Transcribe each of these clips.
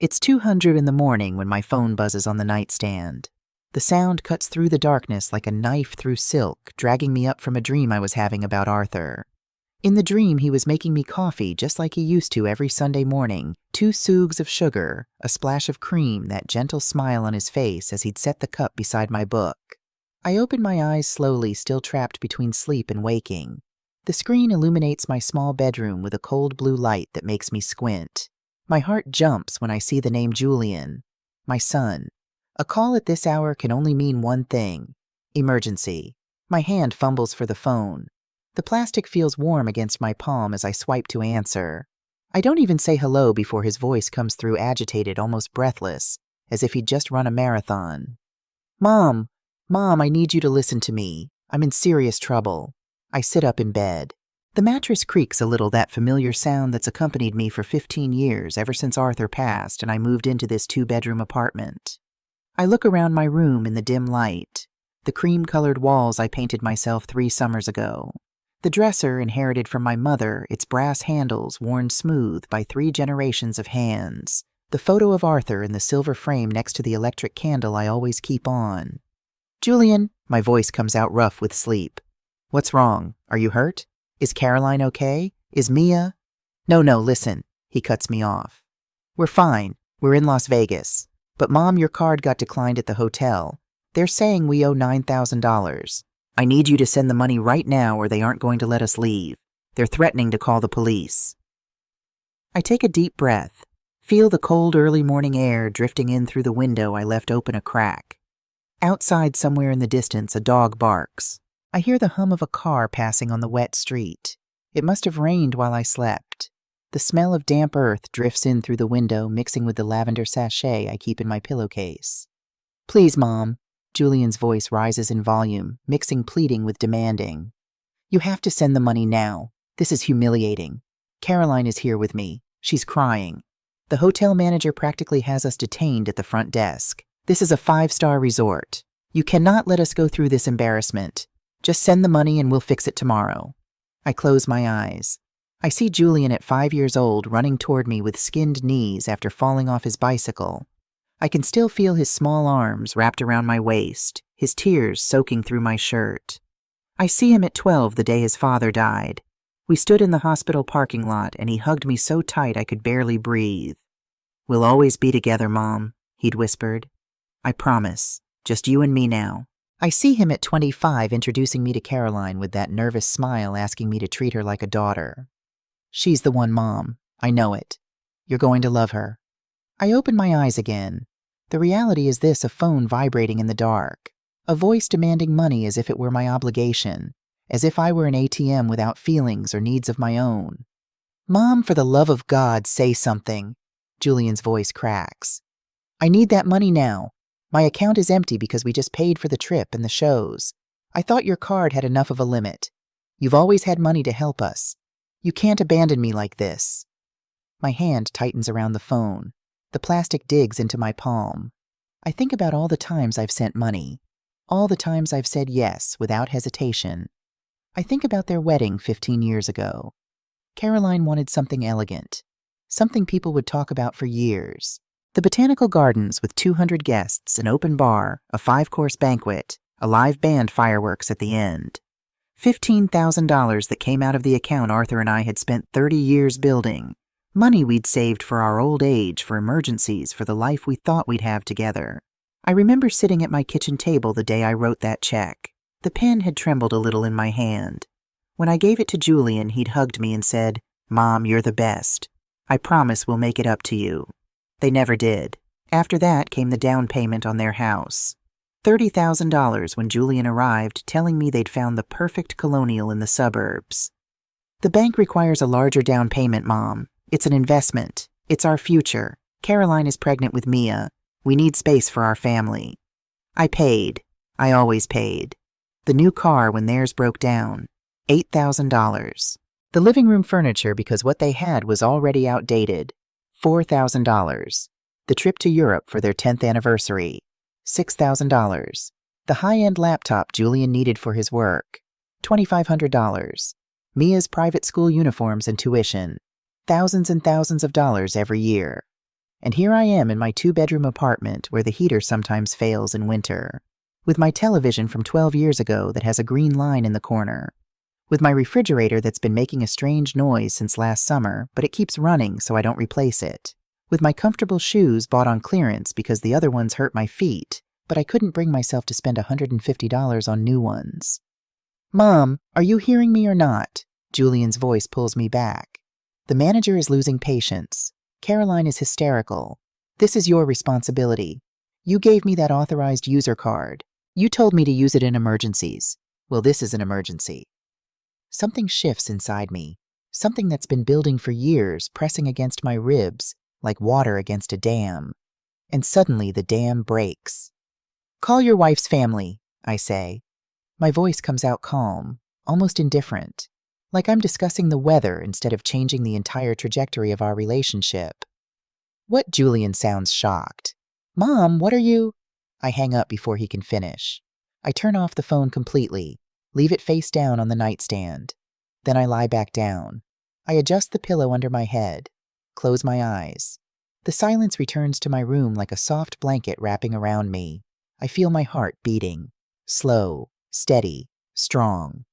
It's 200 in the morning when my phone buzzes on the nightstand. The sound cuts through the darkness like a knife through silk, dragging me up from a dream I was having about Arthur. In the dream, he was making me coffee just like he used to every Sunday morning, 2 sugs of sugar, a splash of cream, that gentle smile on his face as he'd set the cup beside my book. I open my eyes slowly, still trapped between sleep and waking. The screen illuminates my small bedroom with a cold blue light that makes me squint. My heart jumps when I see the name Julian, my son. A call at this hour can only mean one thing: emergency. My hand fumbles for the phone. The plastic feels warm against my palm as I swipe to answer. I don't even say hello before his voice comes through, agitated, almost breathless, as if he'd just run a marathon. Mom, I need you to listen to me. I'm in serious trouble. I sit up in bed. The mattress creaks a little, that familiar sound that's accompanied me for 15 years, ever since Arthur passed and I moved into this 2-bedroom apartment. I look around my room in the dim light. The cream-colored walls I painted myself 3 summers ago. The dresser inherited from my mother, its brass handles worn smooth by 3 generations of hands. The photo of Arthur in the silver frame next to the electric candle I always keep on. Julian, my voice comes out rough with sleep. What's wrong? Are you hurt? Is Caroline okay? Is Mia? No, listen. He cuts me off. We're fine. We're in Las Vegas. But Mom, your card got declined at the hotel. They're saying we owe $9,000. I need you to send the money right now or they aren't going to let us leave. They're threatening to call the police. I take a deep breath, feel the cold early morning air drifting in through the window I left open a crack. Outside, somewhere in the distance, a dog barks. I hear the hum of a car passing on the wet street. It must have rained while I slept. The smell of damp earth drifts in through the window, mixing with the lavender sachet I keep in my pillowcase. Please, Mom. Julian's voice rises in volume, mixing pleading with demanding. You have to send the money now. This is humiliating. Caroline is here with me. She's crying. The hotel manager practically has us detained at the front desk. This is a 5-star resort. You cannot let us go through this embarrassment. Just send the money and we'll fix it tomorrow. I close my eyes. I see Julian at 5 years old running toward me with skinned knees after falling off his bicycle. I can still feel his small arms wrapped around my waist, his tears soaking through my shirt. I see him at 12, the day his father died. We stood in the hospital parking lot and he hugged me so tight I could barely breathe. We'll always be together, Mom, he'd whispered. I promise. Just you and me now. I see him at 25 introducing me to Caroline with that nervous smile, asking me to treat her like a daughter. She's the one, Mom. I know it. You're going to love her. I open my eyes again. The reality is this: a phone vibrating in the dark. A voice demanding money as if it were my obligation. As if I were an ATM without feelings or needs of my own. Mom, for the love of God, say something. Julian's voice cracks. I need that money now. My account is empty because we just paid for the trip and the shows. I thought your card had enough of a limit. You've always had money to help us. You can't abandon me like this. My hand tightens around the phone. The plastic digs into my palm. I think about all the times I've sent money. All the times I've said yes without hesitation. I think about their wedding 15 years ago. Caroline wanted something elegant. Something people would talk about for years. The botanical gardens with 200 guests, an open bar, a 5-course banquet, a live band, fireworks at the end. $15,000 that came out of the account Arthur and I had spent 30 years building. Money we'd saved for our old age, for emergencies, for the life we thought we'd have together. I remember sitting at my kitchen table the day I wrote that check. The pen had trembled a little in my hand. When I gave it to Julian, he'd hugged me and said, Mom, you're the best. I promise we'll make it up to you. They never did. After that came the down payment on their house. $30,000 when Julian arrived, telling me they'd found the perfect colonial in the suburbs. The bank requires a larger down payment, Mom. It's an investment. It's our future. Caroline is pregnant with Mia. We need space for our family. I paid. I always paid. The new car when theirs broke down. $8,000. The living room furniture, because what they had was already outdated. $4,000. The trip to Europe for their 10th anniversary. $6,000. The high-end laptop Julian needed for his work. $2,500. Mia's private school uniforms and tuition. Thousands and thousands of dollars every year. And here I am in my 2-bedroom apartment where the heater sometimes fails in winter, with my television from 12 years ago that has a green line in the corner, with my refrigerator that's been making a strange noise since last summer, but it keeps running so I don't replace it, with my comfortable shoes bought on clearance because the other ones hurt my feet, but I couldn't bring myself to spend $150 on new ones. "Mom, are you hearing me or not?" Julian's voice pulls me back. The manager is losing patience. Caroline is hysterical. "This is your responsibility. You gave me that authorized user card. You told me to use it in emergencies. Well, this is an emergency." Something shifts inside me. Something that's been building for years, pressing against my ribs, like water against a dam. And suddenly the dam breaks. "Call your wife's family," I say. My voice comes out calm, almost indifferent, like I'm discussing the weather instead of changing the entire trajectory of our relationship. "What?" Julian sounds shocked. "Mom, what are you—" I hang up before he can finish. I turn off the phone completely, leave it face down on the nightstand. Then I lie back down. I adjust the pillow under my head, close my eyes. The silence returns to my room like a soft blanket wrapping around me. I feel my heart beating, slow, steady, strong.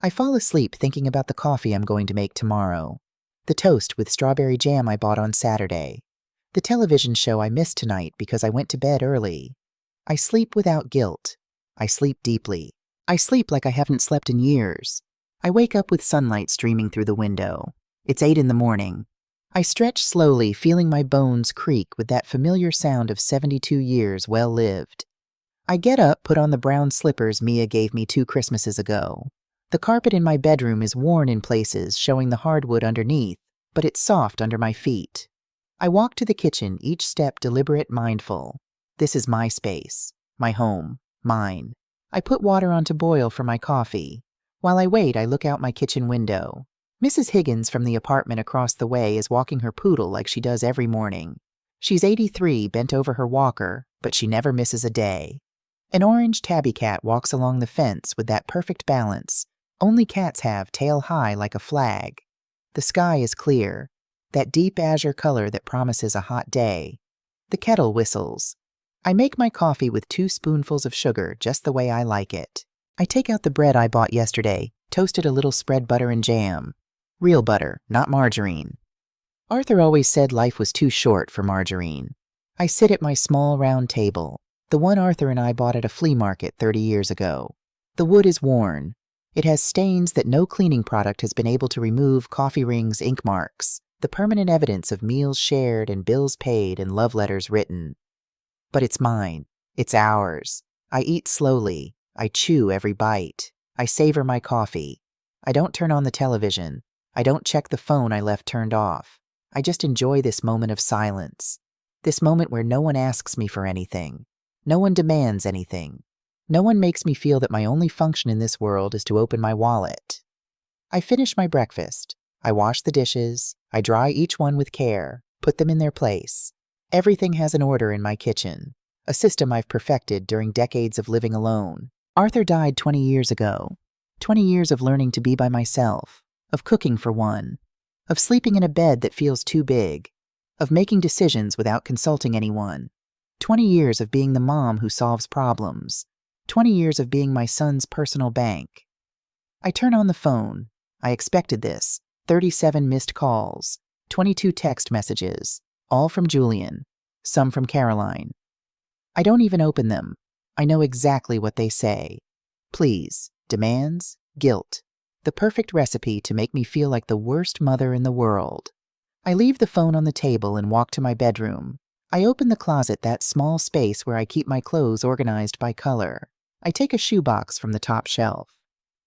I fall asleep thinking about the coffee I'm going to make tomorrow, the toast with strawberry jam I bought on Saturday, the television show I missed tonight because I went to bed early. I sleep without guilt. I sleep deeply. I sleep like I haven't slept in years. I wake up with sunlight streaming through the window. It's 8 in the morning. I stretch slowly, feeling my bones creak with that familiar sound of 72 years well lived. I get up, put on the brown slippers Mia gave me 2 Christmases ago. The carpet in my bedroom is worn in places, showing the hardwood underneath, but it's soft under my feet. I walk to the kitchen, each step deliberate, mindful. This is my space, my home, mine. I put water on to boil for my coffee. While I wait, I look out my kitchen window. Mrs. Higgins from the apartment across the way is walking her poodle like she does every morning. She's 83, bent over her walker, but she never misses a day. An orange tabby cat walks along the fence with that perfect balance only cats have, tail high like a flag. The sky is clear, that deep azure color that promises a hot day. The kettle whistles. I make my coffee with 2 spoonfuls of sugar, just the way I like it. I take out the bread I bought yesterday, toasted a little, spread butter and jam. Real butter, not margarine. Arthur always said life was too short for margarine. I sit at my small round table, the one Arthur and I bought at a flea market 30 years ago. The wood is worn. It has stains that no cleaning product has been able to remove, coffee rings, ink marks, the permanent evidence of meals shared and bills paid and love letters written. But it's mine. It's ours. I eat slowly. I chew every bite. I savor my coffee. I don't turn on the television. I don't check the phone I left turned off. I just enjoy this moment of silence. This moment where no one asks me for anything. No one demands anything. No one makes me feel that my only function in this world is to open my wallet. I finish my breakfast. I wash the dishes. I dry each one with care, put them in their place. Everything has an order in my kitchen, a system I've perfected during decades of living alone. Arthur died 20 years ago. 20 years of learning to be by myself, of cooking for one, of sleeping in a bed that feels too big, of making decisions without consulting anyone. 20 years of being the mom who solves problems. 20 years of being my son's personal bank. I turn on the phone. I expected this. 37 missed calls, 22 text messages, all from Julian, some from Caroline. I don't even open them. I know exactly what they say. Please, demands, guilt. The perfect recipe to make me feel like the worst mother in the world. I leave the phone on the table and walk to my bedroom. I open the closet, that small space where I keep my clothes organized by color. I take a shoebox from the top shelf.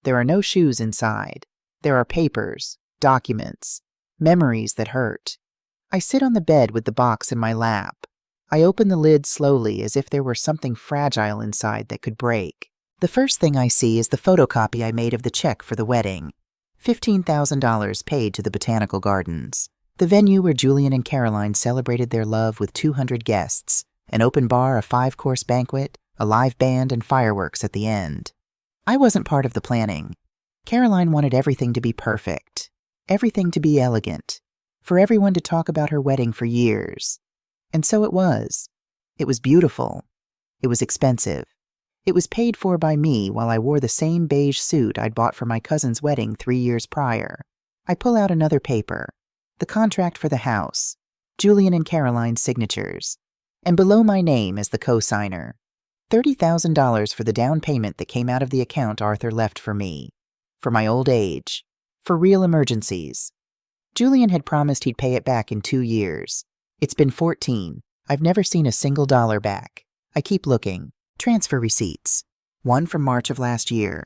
There are no shoes inside. There are papers, documents, memories that hurt. I sit on the bed with the box in my lap. I open the lid slowly as if there were something fragile inside that could break. The first thing I see is the photocopy I made of the check for the wedding. $15,000 paid to the Botanical Gardens, the venue where Julian and Caroline celebrated their love with 200 guests, an open bar, a 5-course banquet, a live band, and fireworks at the end. I wasn't part of the planning. Caroline wanted everything to be perfect, everything to be elegant, for everyone to talk about her wedding for years. And so it was. It was beautiful. It was expensive. It was paid for by me while I wore the same beige suit I'd bought for my cousin's wedding 3 years prior. I pull out another paper. The contract for the house. Julian and Caroline's signatures. And below my name as the co-signer. $30,000 for the down payment that came out of the account Arthur left for me. For my old age. For real emergencies. Julian had promised he'd pay it back in 2 years. It's been 14. I've never seen a single dollar back. I keep looking. Transfer receipts. One from March of last year.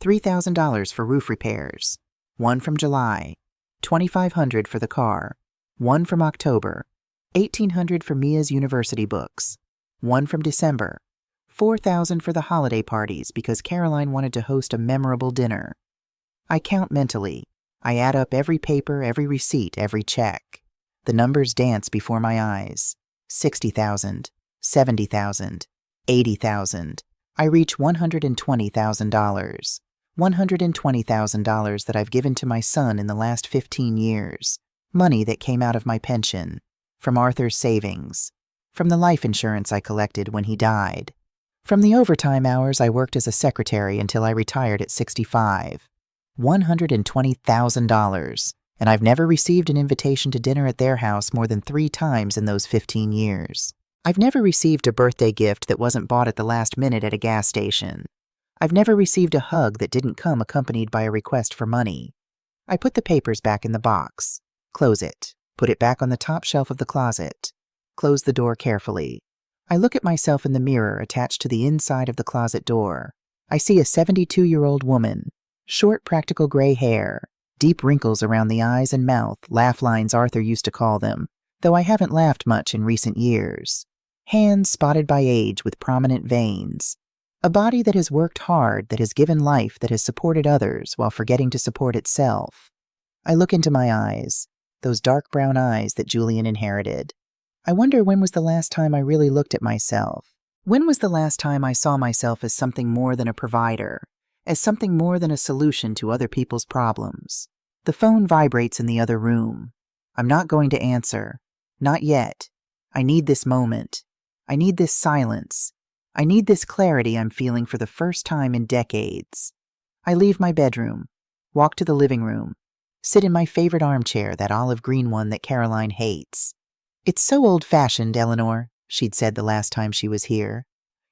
$3,000 for roof repairs. One from July. $2,500 for the car. One from October. $1,800 for Mia's university books. One from December. $4,000 for the holiday parties because Caroline wanted to host a memorable dinner. I count mentally. I add up every paper, every receipt, every check. The numbers dance before my eyes. 60,000, 70,000, 80,000. I reach $120,000. $120,000 that I've given to my son in the last 15 years. Money that came out of my pension. From Arthur's savings. From the life insurance I collected when he died. From the overtime hours I worked as a secretary until I retired at 65. $120,000. And I've never received an invitation to dinner at their house more than 3 times in those 15 years. I've never received a birthday gift that wasn't bought at the last minute at a gas station. I've never received a hug that didn't come accompanied by a request for money. I put the papers back in the box. Close it. Put it back on the top shelf of the closet. Close the door carefully. I look at myself in the mirror attached to the inside of the closet door. I see a 72-year-old woman. Short, practical gray hair. Deep wrinkles around the eyes and mouth, laugh lines Arthur used to call them, though I haven't laughed much in recent years. Hands spotted by age with prominent veins. A body that has worked hard, that has given life, that has supported others while forgetting to support itself. I look into my eyes, those dark brown eyes that Julian inherited. I wonder when was the last time I really looked at myself. When was the last time I saw myself as something more than a provider, as something more than a solution to other people's problems? The phone vibrates in the other room. I'm not going to answer. Not yet. I need this moment. I need this silence. I need this clarity I'm feeling for the first time in decades. I leave my bedroom, walk to the living room, sit in my favorite armchair, that olive green one that Caroline hates. "It's so old-fashioned, Eleanor," she'd said the last time she was here.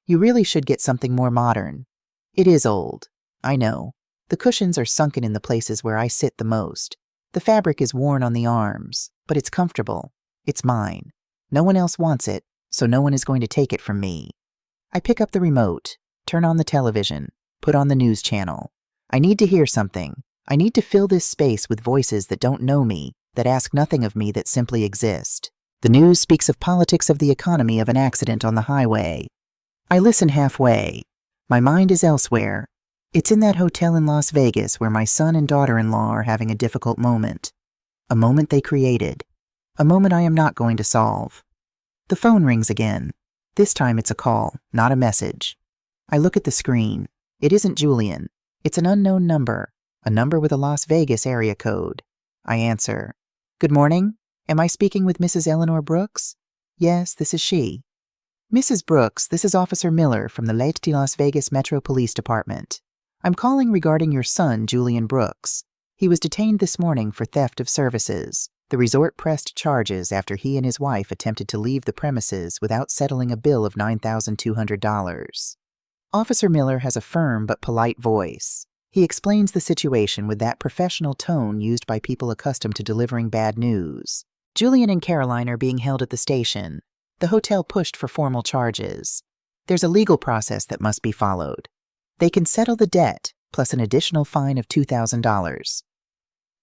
"You really should get something more modern." It is old. I know. The cushions are sunken in the places where I sit the most. The fabric is worn on the arms, but it's comfortable. It's mine. No one else wants it, so no one is going to take it from me. I pick up the remote, turn on the television, put on the news channel. I need to hear something. I need to fill this space with voices that don't know me, that ask nothing of me, that simply exist. The news speaks of politics, of the economy, of an accident on the highway. I listen halfway. My mind is elsewhere. It's in that hotel in Las Vegas where my son and daughter-in-law are having a difficult moment. A moment they created. A moment I am not going to solve. The phone rings again. This time it's a call, not a message. I look at the screen. It isn't Julian. It's an unknown number, a number with a Las Vegas area code. I answer. "Good morning. Am I speaking with Mrs. Eleanor Brooks?" "Yes, this is she." "Mrs. Brooks, this is Officer Miller from the Leyte de Las Vegas Metro Police Department. I'm calling regarding your son, Julian Brooks. He was detained this morning for theft of services. The resort pressed charges after he and his wife attempted to leave the premises without settling a bill of $9,200. Officer Miller has a firm but polite voice. He explains the situation with that professional tone used by people accustomed to delivering bad news. Julian and Caroline are being held at the station. The hotel pushed for formal charges. There's a legal process that must be followed. They can settle the debt, plus an additional fine of $2,000.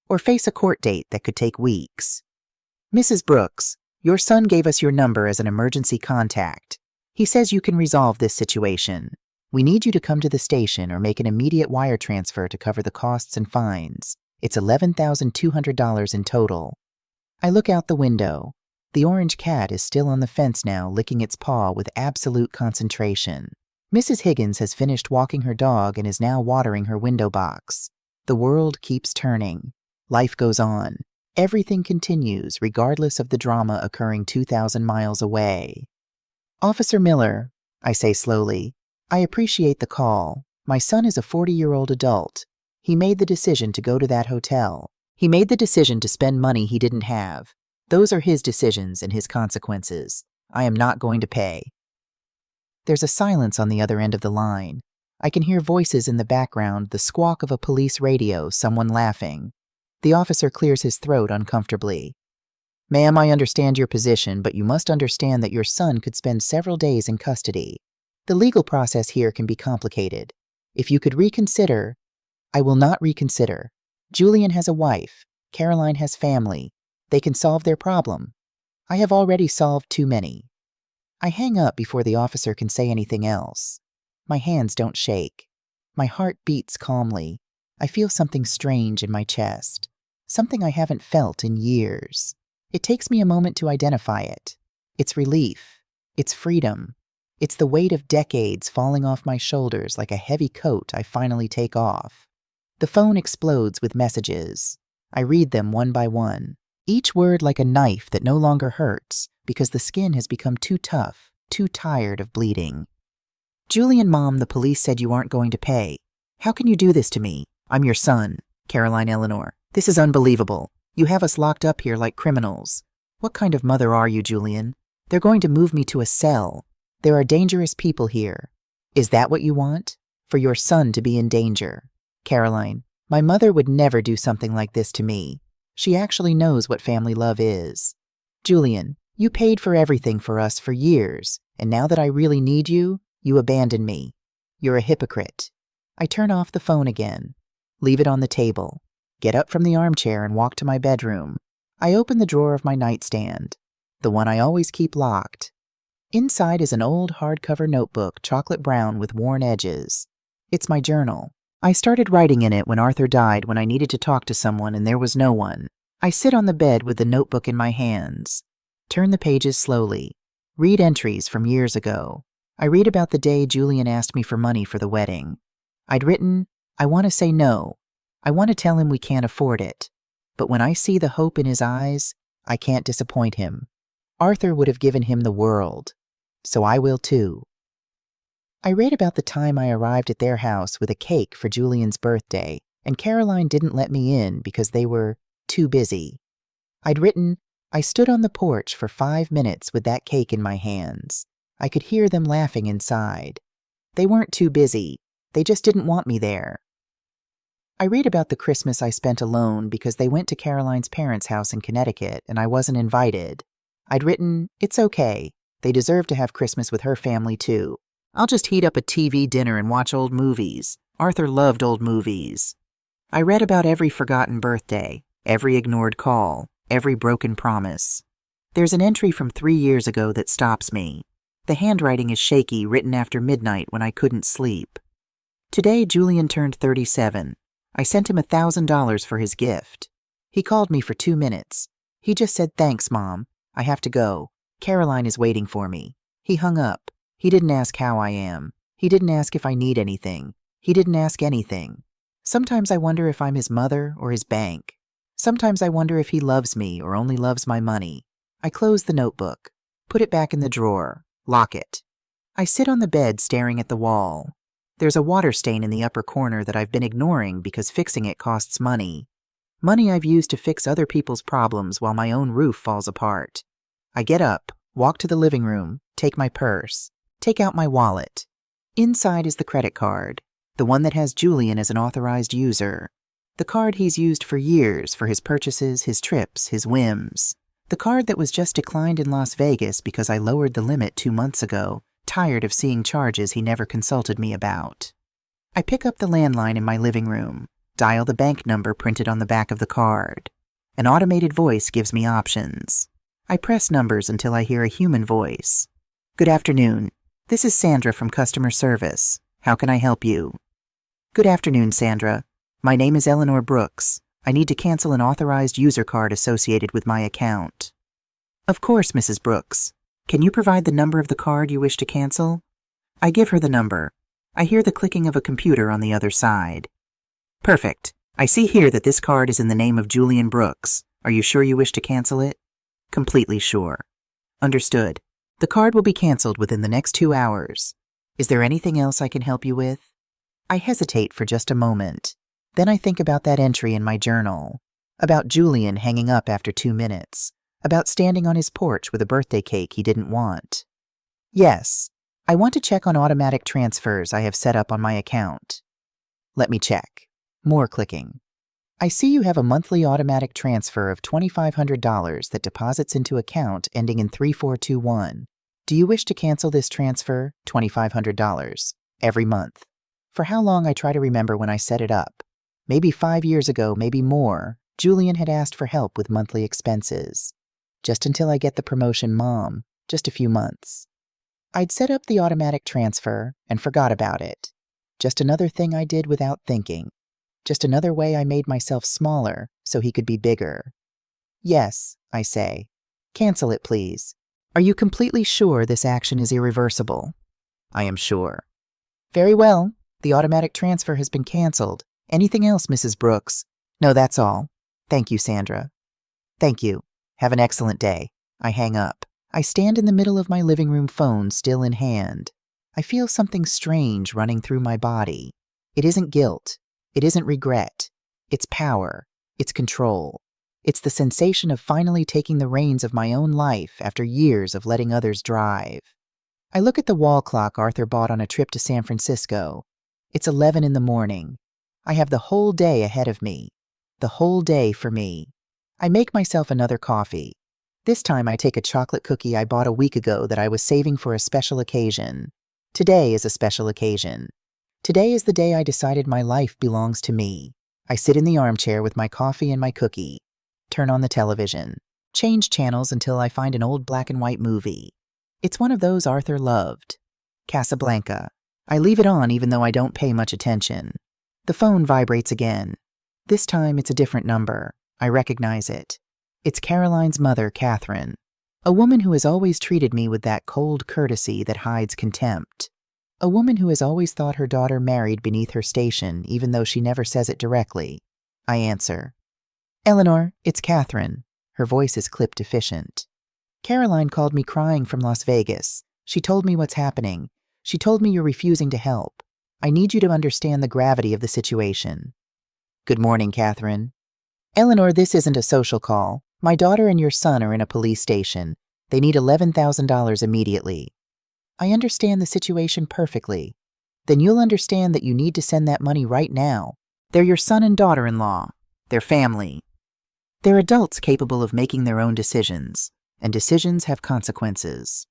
Or face a court date that could take weeks. "Mrs. Brooks, your son gave us your number as an emergency contact. He says you can resolve this situation. We need you to come to the station or make an immediate wire transfer to cover the costs and fines. It's $11,200 in total." I look out the window. The orange cat is still on the fence now, licking its paw with absolute concentration. Mrs. Higgins has finished walking her dog and is now watering her window box. The world keeps turning. Life goes on. Everything continues regardless of the drama occurring 2,000 miles away. Officer Miller, I say slowly, I appreciate the call. My son is a 40-year-old adult. He made the decision to go to that hotel. He made the decision to spend money he didn't have. Those are his decisions and his consequences. I am not going to pay. There's a silence on the other end of the line. I can hear voices in the background, the squawk of a police radio, someone laughing. The officer clears his throat uncomfortably. Ma'am, I understand your position, but you must understand that your son could spend several days in custody. The legal process here can be complicated. If you could reconsider, I will not reconsider. Julian has a wife. Caroline has family. They can solve their problem. I have already solved too many. I hang up before the officer can say anything else. My hands don't shake. My heart beats calmly. I feel something strange in my chest. Something I haven't felt in years. It takes me a moment to identify it. It's relief. It's freedom. It's the weight of decades falling off my shoulders like a heavy coat I finally take off. The phone explodes with messages. I read them one by one, each word like a knife that no longer hurts because the skin has become too tough, too tired of bleeding. Julian, Mom, the police said you aren't going to pay. How can you do this to me? I'm your son, Caroline Eleanor. This is unbelievable. You have us locked up here like criminals. What kind of mother are you, Julian? They're going to move me to a cell. There are dangerous people here. Is that what you want? For your son to be in danger? Caroline, my mother would never do something like this to me. She actually knows what family love is. Julian, you paid for everything for us for years, and now that I really need you, you abandon me. You're a hypocrite. I turn off the phone again. Leave it on the table. Get up from the armchair and walk to my bedroom. I open the drawer of my nightstand, the one I always keep locked. Inside is an old hardcover notebook, chocolate brown with worn edges. It's my journal. I started writing in it when Arthur died, when I needed to talk to someone and there was no one. I sit on the bed with the notebook in my hands. Turn the pages slowly. Read entries from years ago. I read about the day Julian asked me for money for the wedding. I'd written, I want to say no. I want to tell him we can't afford it. But when I see the hope in his eyes, I can't disappoint him. Arthur would have given him the world. So I will too. I read about the time I arrived at their house with a cake for Julian's birthday, and Caroline didn't let me in because they were too busy. I'd written, I stood on the porch for 5 minutes with that cake in my hands. I could hear them laughing inside. They weren't too busy. They just didn't want me there. I read about the Christmas I spent alone because they went to Caroline's parents' house in Connecticut and I wasn't invited. I'd written, it's okay. They deserve to have Christmas with her family too. I'll just heat up a TV dinner and watch old movies. Arthur loved old movies. I read about every forgotten birthday, every ignored call, every broken promise. There's an entry from 3 years ago that stops me. The handwriting is shaky, written after midnight when I couldn't sleep. Today, Julian turned 37. I sent him $1,000 for his gift. He called me for 2 minutes. He just said, thanks, Mom. I have to go. Caroline is waiting for me. He hung up. He didn't ask how I am. He didn't ask if I need anything. He didn't ask anything. Sometimes I wonder if I'm his mother or his bank. Sometimes I wonder if he loves me or only loves my money. I close the notebook, put it back in the drawer, lock it. I sit on the bed staring at the wall. There's a water stain in the upper corner that I've been ignoring because fixing it costs money. Money I've used to fix other people's problems while my own roof falls apart. I get up, walk to the living room, take my purse, take out my wallet. Inside is the credit card, the one that has Julian as an authorized user. The card he's used for years for his purchases, his trips, his whims. The card that was just declined in Las Vegas because I lowered the limit 2 months ago, tired of seeing charges he never consulted me about. I pick up the landline in my living room, dial the bank number printed on the back of the card. An automated voice gives me options. I press numbers until I hear a human voice. Good afternoon. This is Sandra from customer service. How can I help you? Good afternoon, Sandra. My name is Eleanor Brooks. I need to cancel an authorized user card associated with my account. Of course, Mrs. Brooks. Can you provide the number of the card you wish to cancel? I give her the number. I hear the clicking of a computer on the other side. Perfect. I see here that this card is in the name of Julian Brooks. Are you sure you wish to cancel it? Completely sure. Understood. The card will be canceled within the next 2 hours. Is there anything else I can help you with? I hesitate for just a moment. Then I think about that entry in my journal, about Julian hanging up after 2 minutes, about standing on his porch with a birthday cake he didn't want. Yes, I want to check on automatic transfers I have set up on my account. Let me check. More clicking. I see you have a monthly automatic transfer of $2,500 that deposits into account ending in 3421. Do you wish to cancel this transfer, $2,500, every month? For how long I try to remember when I set it up. Maybe 5 years ago, maybe more, Julian had asked for help with monthly expenses. Just until I get the promotion mom, just a few months. I'd set up the automatic transfer and forgot about it. Just another thing I did without thinking. Just another way I made myself smaller so he could be bigger. Yes, I say. Cancel it, please. Are you completely sure this action is irreversible? I am sure. Very well. The automatic transfer has been canceled. Anything else, Mrs. Brooks? No, that's all. Thank you, Sandra. Thank you. Have an excellent day. I hang up. I stand in the middle of my living room phone, still in hand. I feel something strange running through my body. It isn't guilt. It isn't regret. It's power. It's control. It's the sensation of finally taking the reins of my own life after years of letting others drive. I look at the wall clock Arthur bought on a trip to San Francisco. It's 11 in the morning. I have the whole day ahead of me. The whole day for me. I make myself another coffee. This time I take a chocolate cookie I bought a week ago that I was saving for a special occasion. Today is a special occasion. Today is the day I decided my life belongs to me. I sit in the armchair with my coffee and my cookie. Turn on the television. Change channels until I find an old black and white movie. It's one of those Arthur loved. Casablanca. I leave it on even though I don't pay much attention. The phone vibrates again. This time it's a different number. I recognize it. It's Caroline's mother, Catherine. A woman who has always treated me with that cold courtesy that hides contempt. A woman who has always thought her daughter married beneath her station, even though she never says it directly. I answer. Eleanor, it's Catherine. Her voice is clipped efficient. Caroline called me crying from Las Vegas. She told me what's happening. She told me you're refusing to help. I need you to understand the gravity of the situation. Good morning, Catherine. Eleanor, this isn't a social call. My daughter and your son are in a police station. They need $11,000 immediately. I understand the situation perfectly. Then you'll understand that you need to send that money right now. They're your son and daughter-in-law. They're family. They're adults capable of making their own decisions, and decisions have consequences.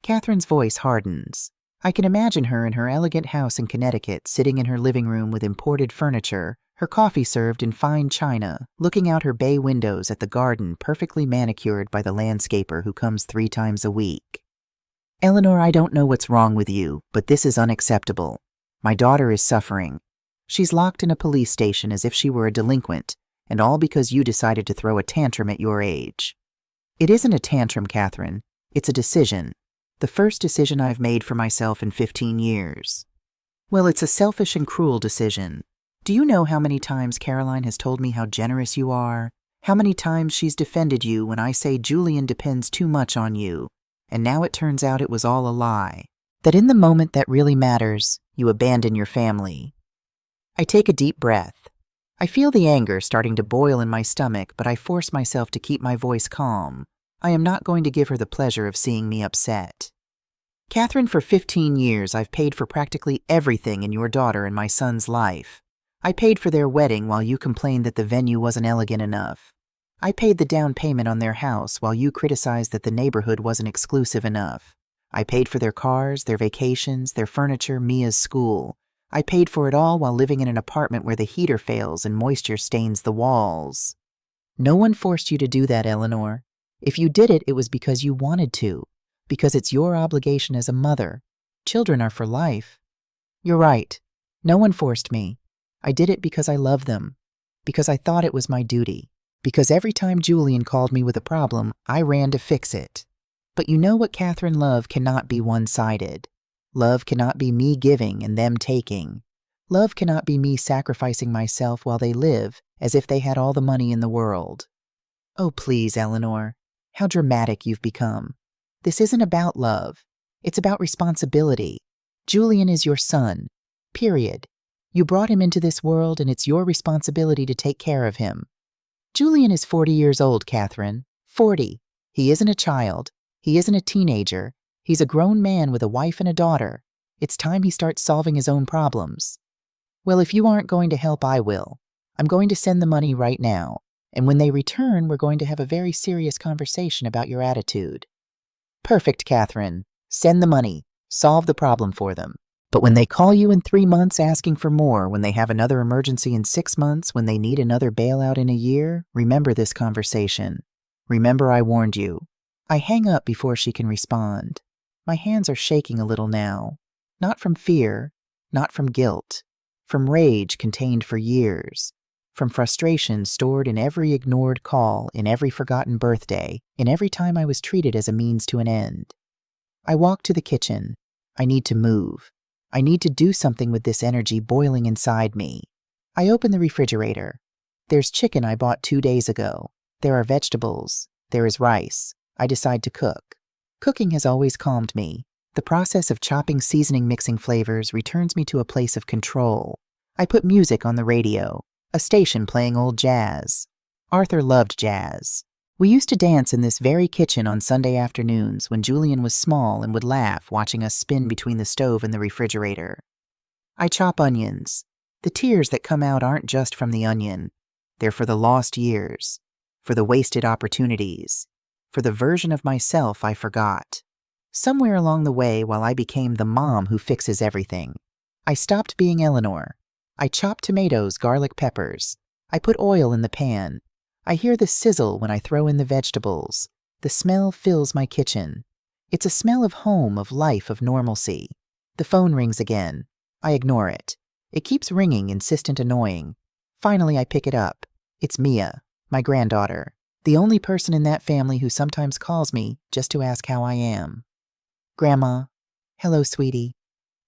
Catherine's voice hardens. I can imagine her in her elegant house in Connecticut, sitting in her living room with imported furniture, her coffee served in fine china, looking out her bay windows at the garden perfectly manicured by the landscaper who comes 3 times a week. Eleanor, I don't know what's wrong with you, but this is unacceptable. My daughter is suffering. She's locked in a police station as if she were a delinquent, and all because you decided to throw a tantrum at your age. It isn't a tantrum, Catherine. It's a decision. The first decision I've made for myself in 15 years. Well, it's a selfish and cruel decision. Do you know how many times Caroline has told me how generous you are? How many times she's defended you when I say Julian depends too much on you? And now it turns out it was all a lie. That in the moment that really matters, you abandon your family. I take a deep breath. I feel the anger starting to boil in my stomach, but I force myself to keep my voice calm. I am not going to give her the pleasure of seeing me upset. Catherine, for 15 years I've paid for practically everything in your daughter and my son's life. I paid for their wedding while you complained that the venue wasn't elegant enough. I paid the down payment on their house while you criticized that the neighborhood wasn't exclusive enough. I paid for their cars, their vacations, their furniture, Mia's school. I paid for it all while living in an apartment where the heater fails and moisture stains the walls. No one forced you to do that, Eleanor. If you did it, it was because you wanted to, because it's your obligation as a mother. Children are for life. You're right. No one forced me. I did it because I love them, because I thought it was my duty, because every time Julian called me with a problem, I ran to fix it. But you know what, Catherine, love cannot be one-sided. Love cannot be me giving and them taking. Love cannot be me sacrificing myself while they live as if they had all the money in the world. Oh, please, Eleanor. How dramatic you've become. This isn't about love. It's about responsibility. Julian is your son. Period. You brought him into this world, and it's your responsibility to take care of him. Julian is 40 years old, Catherine. 40. He isn't a child. He isn't a teenager. He's a grown man with a wife and a daughter. It's time he starts solving his own problems. Well, if you aren't going to help, I will. I'm going to send the money right now. And when they return, we're going to have a very serious conversation about your attitude. Perfect, Catherine. Send the money. Solve the problem for them. But when they call you in 3 months asking for more, when they have another emergency in 6 months, when they need another bailout in a year, remember this conversation. Remember I warned you. I hang up before she can respond. My hands are shaking a little now. Not from fear, not from guilt, from rage contained for years, from frustration stored in every ignored call, in every forgotten birthday, in every time I was treated as a means to an end. I walk to the kitchen. I need to move. I need to do something with this energy boiling inside me. I open the refrigerator. There's chicken I bought 2 days ago. There are vegetables. There is rice. I decide to cook. Cooking has always calmed me. The process of chopping, seasoning, mixing flavors returns me to a place of control. I put music on the radio, a station playing old jazz. Arthur loved jazz. We used to dance in this very kitchen on Sunday afternoons when Julian was small and would laugh watching us spin between the stove and the refrigerator. I chop onions. The tears that come out aren't just from the onion. They're for the lost years, for the wasted opportunities, for the version of myself I forgot. Somewhere along the way, while I became the mom who fixes everything, I stopped being Eleanor. I chop tomatoes, garlic, peppers. I put oil in the pan. I hear the sizzle when I throw in the vegetables. The smell fills my kitchen. It's a smell of home, of life, of normalcy. The phone rings again. I ignore it. It keeps ringing, insistent, annoying. Finally, I pick it up. It's Mia, my granddaughter, the only person in that family who sometimes calls me just to ask how I am. Grandma. Hello, sweetie.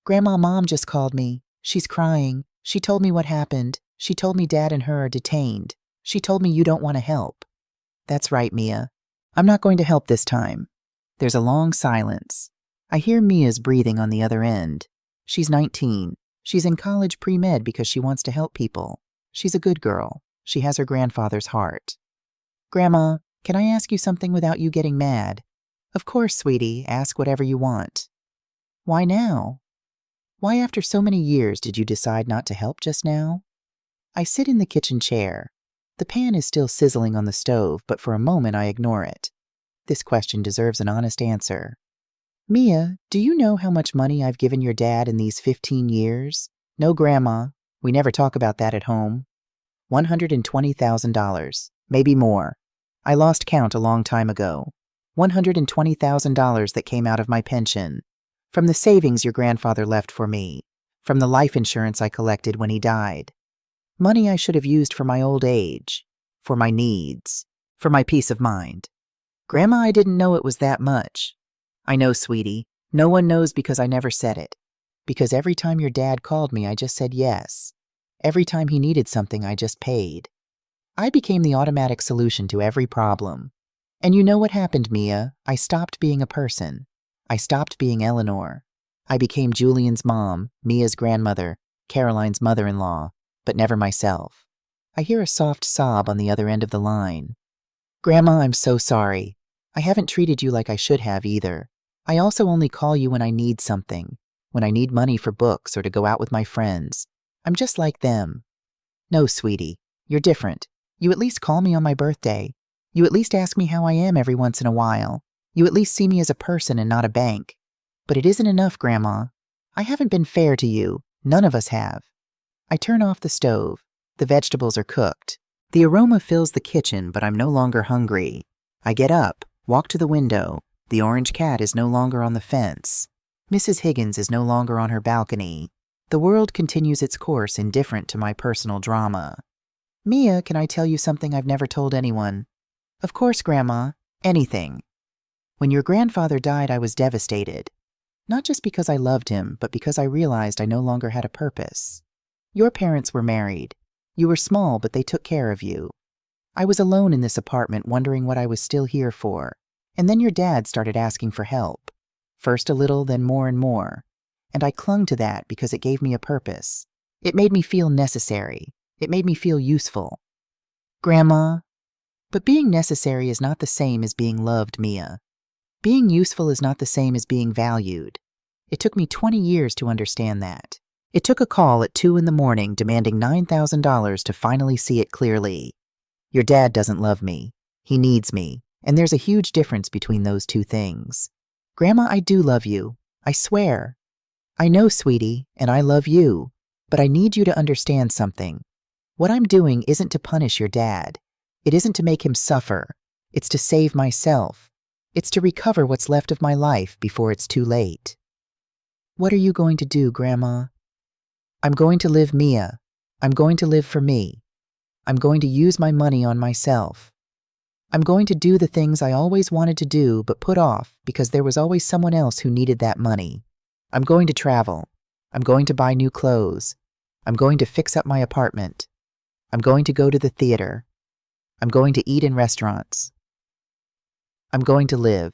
Grandma, Mom just called me. She's crying. She told me what happened. She told me Dad and her are detained. She told me you don't want to help. That's right, Mia. I'm not going to help this time. There's a long silence. I hear Mia's breathing on the other end. She's 19. She's in college pre-med because she wants to help people. She's a good girl. She has her grandfather's heart. Grandma, can I ask you something without you getting mad? Of course, sweetie. Ask whatever you want. Why now? Why after so many years did you decide not to help just now? I sit in the kitchen chair. The pan is still sizzling on the stove, but for a moment I ignore it. This question deserves an honest answer. Mia, do you know how much money I've given your dad in these 15 years? No, Grandma. We never talk about that at home. $120,000, maybe more. I lost count a long time ago. $120,000 that came out of my pension, from the savings your grandfather left for me, from the life insurance I collected when he died. Money I should have used for my old age, for my needs, for my peace of mind. Grandma, I didn't know it was that much. I know, sweetie. No one knows because I never said it. Because every time your dad called me, I just said yes. Every time he needed something, I just paid. I became the automatic solution to every problem. And you know what happened, Mia? I stopped being a person. I stopped being Eleanor. I became Julian's mom, Mia's grandmother, Caroline's mother-in-law, but never myself. I hear a soft sob on the other end of the line. Grandma, I'm so sorry. I haven't treated you like I should have either. I also only call you when I need something, when I need money for books or to go out with my friends. I'm just like them. No, sweetie, you're different. You at least call me on my birthday. You at least ask me how I am every once in a while. You at least see me as a person and not a bank. But it isn't enough, Grandma. I haven't been fair to you. None of us have. I turn off the stove. The vegetables are cooked. The aroma fills the kitchen, but I'm no longer hungry. I get up, walk to the window. The orange cat is no longer on the fence. Mrs. Higgins is no longer on her balcony. The world continues its course indifferent to my personal drama. Mia, can I tell you something I've never told anyone? Of course, Grandma. Anything. When your grandfather died, I was devastated. Not just because I loved him, but because I realized I no longer had a purpose. Your parents were married. You were small, but they took care of you. I was alone in this apartment wondering what I was still here for. And then your dad started asking for help. First a little, then more and more. And I clung to that because it gave me a purpose. It made me feel necessary. It made me feel useful. Grandma. But being necessary is not the same as being loved, Mia. Being useful is not the same as being valued. It took me 20 years to understand that. It took a call at 2 in the morning demanding $9,000 to finally see it clearly. Your dad doesn't love me. He needs me. And there's a huge difference between those two things. Grandma, I do love you. I swear. I know, sweetie, and I love you. But I need you to understand something. What I'm doing isn't to punish your dad. It isn't to make him suffer. It's to save myself. It's to recover what's left of my life before it's too late. What are you going to do, Grandma? I'm going to live Mia. I'm going to live for me. I'm going to use my money on myself. I'm going to do the things I always wanted to do but put off because there was always someone else who needed that money. I'm going to travel. I'm going to buy new clothes. I'm going to fix up my apartment. I'm going to go to the theater. I'm going to eat in restaurants. I'm going to live.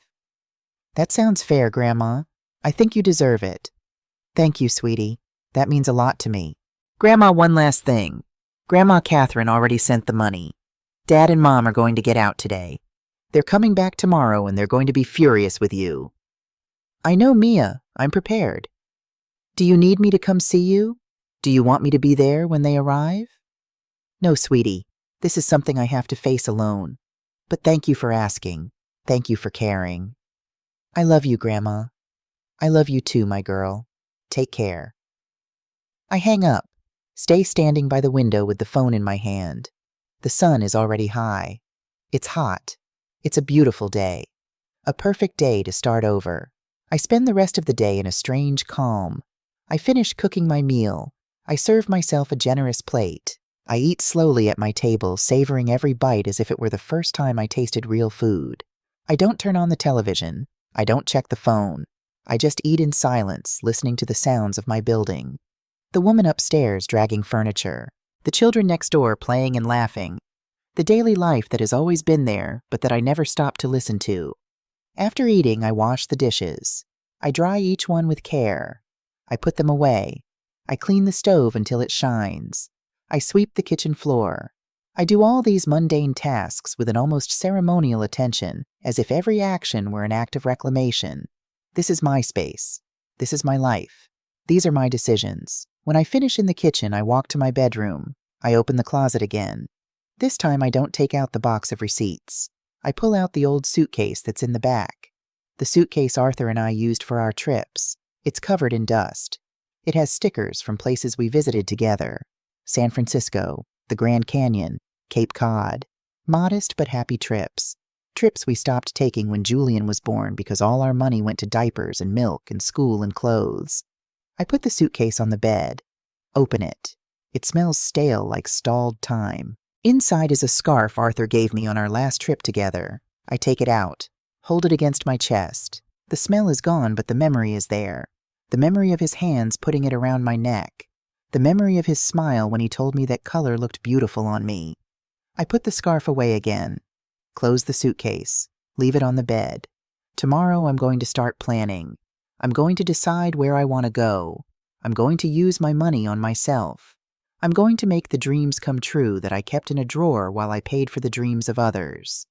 That sounds fair, Grandma. I think you deserve it. Thank you, sweetie. That means a lot to me. Grandma, one last thing. Grandma Catherine already sent the money. Dad and Mom are going to get out today. They're coming back tomorrow and they're going to be furious with you. I know, Mia. I'm prepared. Do you need me to come see you? Do you want me to be there when they arrive? No, sweetie. This is something I have to face alone. But thank you for asking. Thank you for caring. I love you, Grandma. I love you too, my girl. Take care. I hang up, stay standing by the window with the phone in my hand. The sun is already high. It's hot. It's a beautiful day. A perfect day to start over. I spend the rest of the day in a strange calm. I finish cooking my meal. I serve myself a generous plate. I eat slowly at my table, savoring every bite as if it were the first time I tasted real food. I don't turn on the television. I don't check the phone. I just eat in silence, listening to the sounds of my building. The woman upstairs dragging furniture. The children next door playing and laughing. The daily life that has always been there, but that I never stopped to listen to. After eating, I wash the dishes. I dry each one with care. I put them away. I clean the stove until it shines. I sweep the kitchen floor. I do all these mundane tasks with an almost ceremonial attention, as if every action were an act of reclamation. This is my space. This is my life. These are my decisions. When I finish in the kitchen, I walk to my bedroom. I open the closet again. This time I don't take out the box of receipts. I pull out the old suitcase that's in the back. The suitcase Arthur and I used for our trips. It's covered in dust. It has stickers from places we visited together. San Francisco, the Grand Canyon, Cape Cod. Modest but happy trips. Trips we stopped taking when Julian was born because all our money went to diapers and milk and school and clothes. I put the suitcase on the bed. Open it. It smells stale like stalled time. Inside is a scarf Arthur gave me on our last trip together. I take it out, hold it against my chest. The smell is gone, but the memory is there. The memory of his hands putting it around my neck. The memory of his smile when he told me that color looked beautiful on me. I put the scarf away again. Close the suitcase. Leave it on the bed. Tomorrow I'm going to start planning. I'm going to decide where I want to go. I'm going to use my money on myself. I'm going to make the dreams come true that I kept in a drawer while I paid for the dreams of others.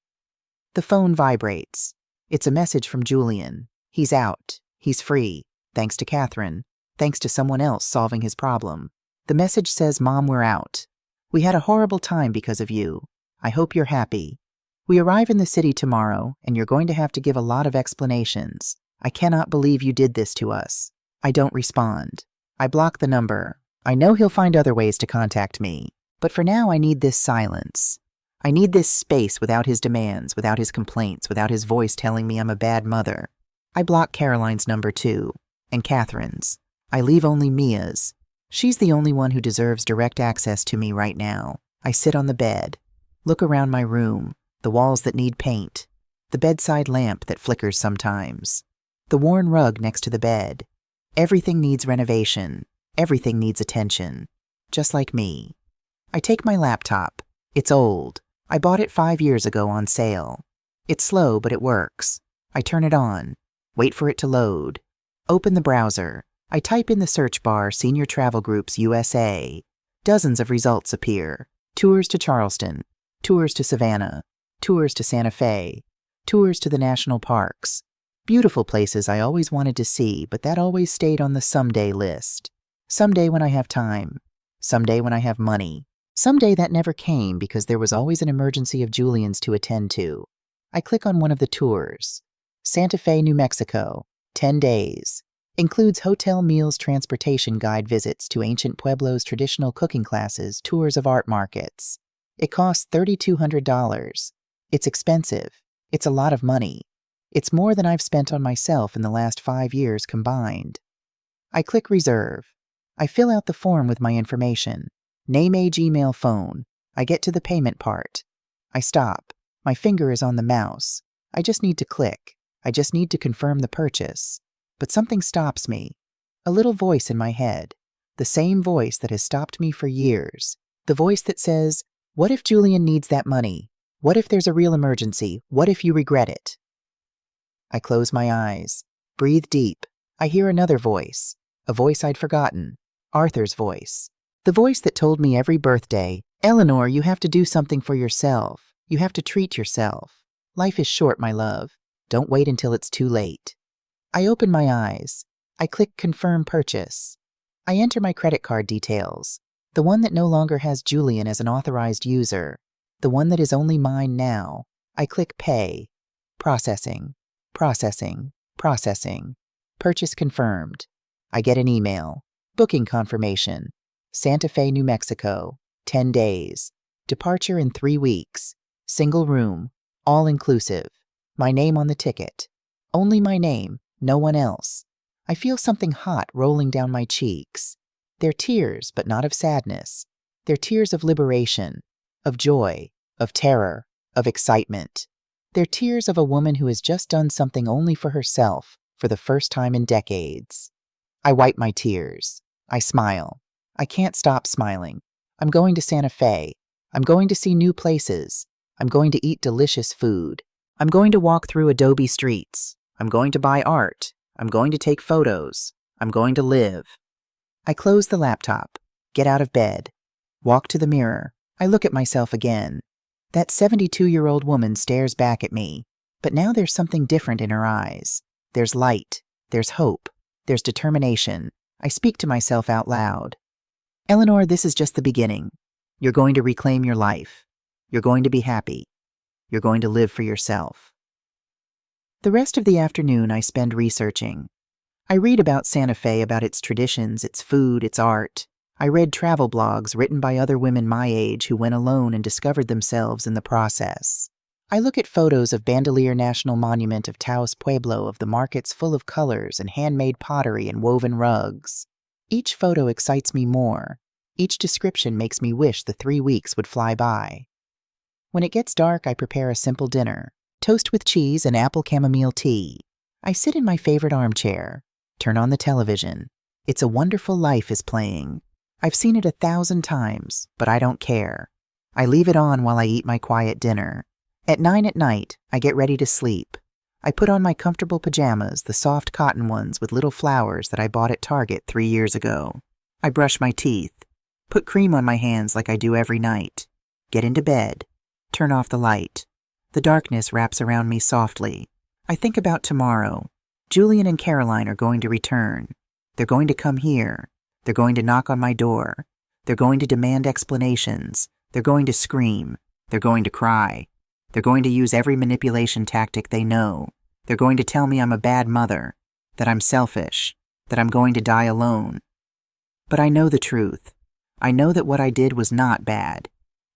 The phone vibrates. It's a message from Julian. He's out. He's free. Thanks to Catherine. Thanks to someone else solving his problem. The message says, Mom, we're out. We had a horrible time because of you. I hope you're happy. We arrive in the city tomorrow, and you're going to have to give a lot of explanations. I cannot believe you did this to us. I don't respond. I block the number. I know he'll find other ways to contact me. But for now, I need this silence. I need this space without his demands, without his complaints, without his voice telling me I'm a bad mother. I block Caroline's number too, and Catherine's. I leave only Mia's. She's the only one who deserves direct access to me right now. I sit on the bed, look around my room, the walls that need paint, the bedside lamp that flickers sometimes, the worn rug next to the bed. Everything needs renovation. Everything needs attention. Just like me. I take my laptop. It's old. I bought it 5 years ago on sale. It's slow, but it works. I turn it on. Wait for it to load. Open the browser. I type in the search bar Senior Travel Groups USA. Dozens of results appear. Tours to Charleston. Tours to Savannah. Tours to Santa Fe. Tours to the national parks. Beautiful places I always wanted to see, but that always stayed on the someday list. Someday when I have time. Someday when I have money. Someday that never came because there was always an emergency of Julian's to attend to. I click on one of the tours. Santa Fe, New Mexico. 10 days. Includes hotel meals, transportation guide visits to ancient pueblos, traditional cooking classes, tours of art markets. It costs $3,200. It's expensive. It's a lot of money. It's more than I've spent on myself in the last 5 years combined. I click reserve. I fill out the form with my information. Name, age, email, phone. I get to the payment part. I stop. My finger is on the mouse. I just need to click. I just need to confirm the purchase. But something stops me. A little voice in my head. The same voice that has stopped me for years. The voice that says, what if Julian needs that money? What if there's a real emergency? What if you regret it? I close my eyes. Breathe deep. I hear another voice. A voice I'd forgotten. Arthur's voice. The voice that told me every birthday, Eleanor, you have to do something for yourself. You have to treat yourself. Life is short, my love. Don't wait until it's too late. I open my eyes. I click Confirm Purchase. I enter my credit card details. The one that no longer has Julian as an authorized user. The one that is only mine now. I click Pay. Processing. Processing. Processing. Purchase confirmed. I get an email. Booking confirmation. Santa Fe, New Mexico. 10 days. Departure in 3 weeks. Single room. All inclusive. My name on the ticket. Only my name, no one else. I feel something hot rolling down my cheeks. They're tears, but not of sadness. They're tears of liberation, of joy, of terror, of excitement. They're tears of a woman who has just done something only for herself for the first time in decades. I wipe my tears. I smile. I can't stop smiling. I'm going to Santa Fe. I'm going to see new places. I'm going to eat delicious food. I'm going to walk through adobe streets. I'm going to buy art. I'm going to take photos. I'm going to live. I close the laptop, get out of bed, walk to the mirror. I look at myself again. That 72-year-old woman stares back at me, but now there's something different in her eyes. There's light. There's hope. There's determination. I speak to myself out loud. Eleanor, this is just the beginning. You're going to reclaim your life. You're going to be happy. You're going to live for yourself. The rest of the afternoon I spend researching. I read about Santa Fe, about its traditions, its food, its art. I read travel blogs written by other women my age who went alone and discovered themselves in the process. I look at photos of Bandelier National Monument of Taos Pueblo, of the markets full of colors and handmade pottery and woven rugs. Each photo excites me more. Each description makes me wish the 3 weeks would fly by. When it gets dark, I prepare a simple dinner. Toast with cheese and apple chamomile tea. I sit in my favorite armchair. Turn on the television. It's a Wonderful Life is playing. I've seen it 1,000 times, but I don't care. I leave it on while I eat my quiet dinner. At 9 at night, I get ready to sleep. I put on my comfortable pajamas, the soft cotton ones with little flowers that I bought at Target 3 years ago. I brush my teeth. Put cream on my hands like I do every night. Get into bed. Turn off the light. The darkness wraps around me softly. I think about tomorrow. Julian and Caroline are going to return. They're going to come here. They're going to knock on my door. They're going to demand explanations. They're going to scream. They're going to cry. They're going to use every manipulation tactic they know. They're going to tell me I'm a bad mother, that I'm selfish, that I'm going to die alone. But I know the truth. I know that what I did was not bad.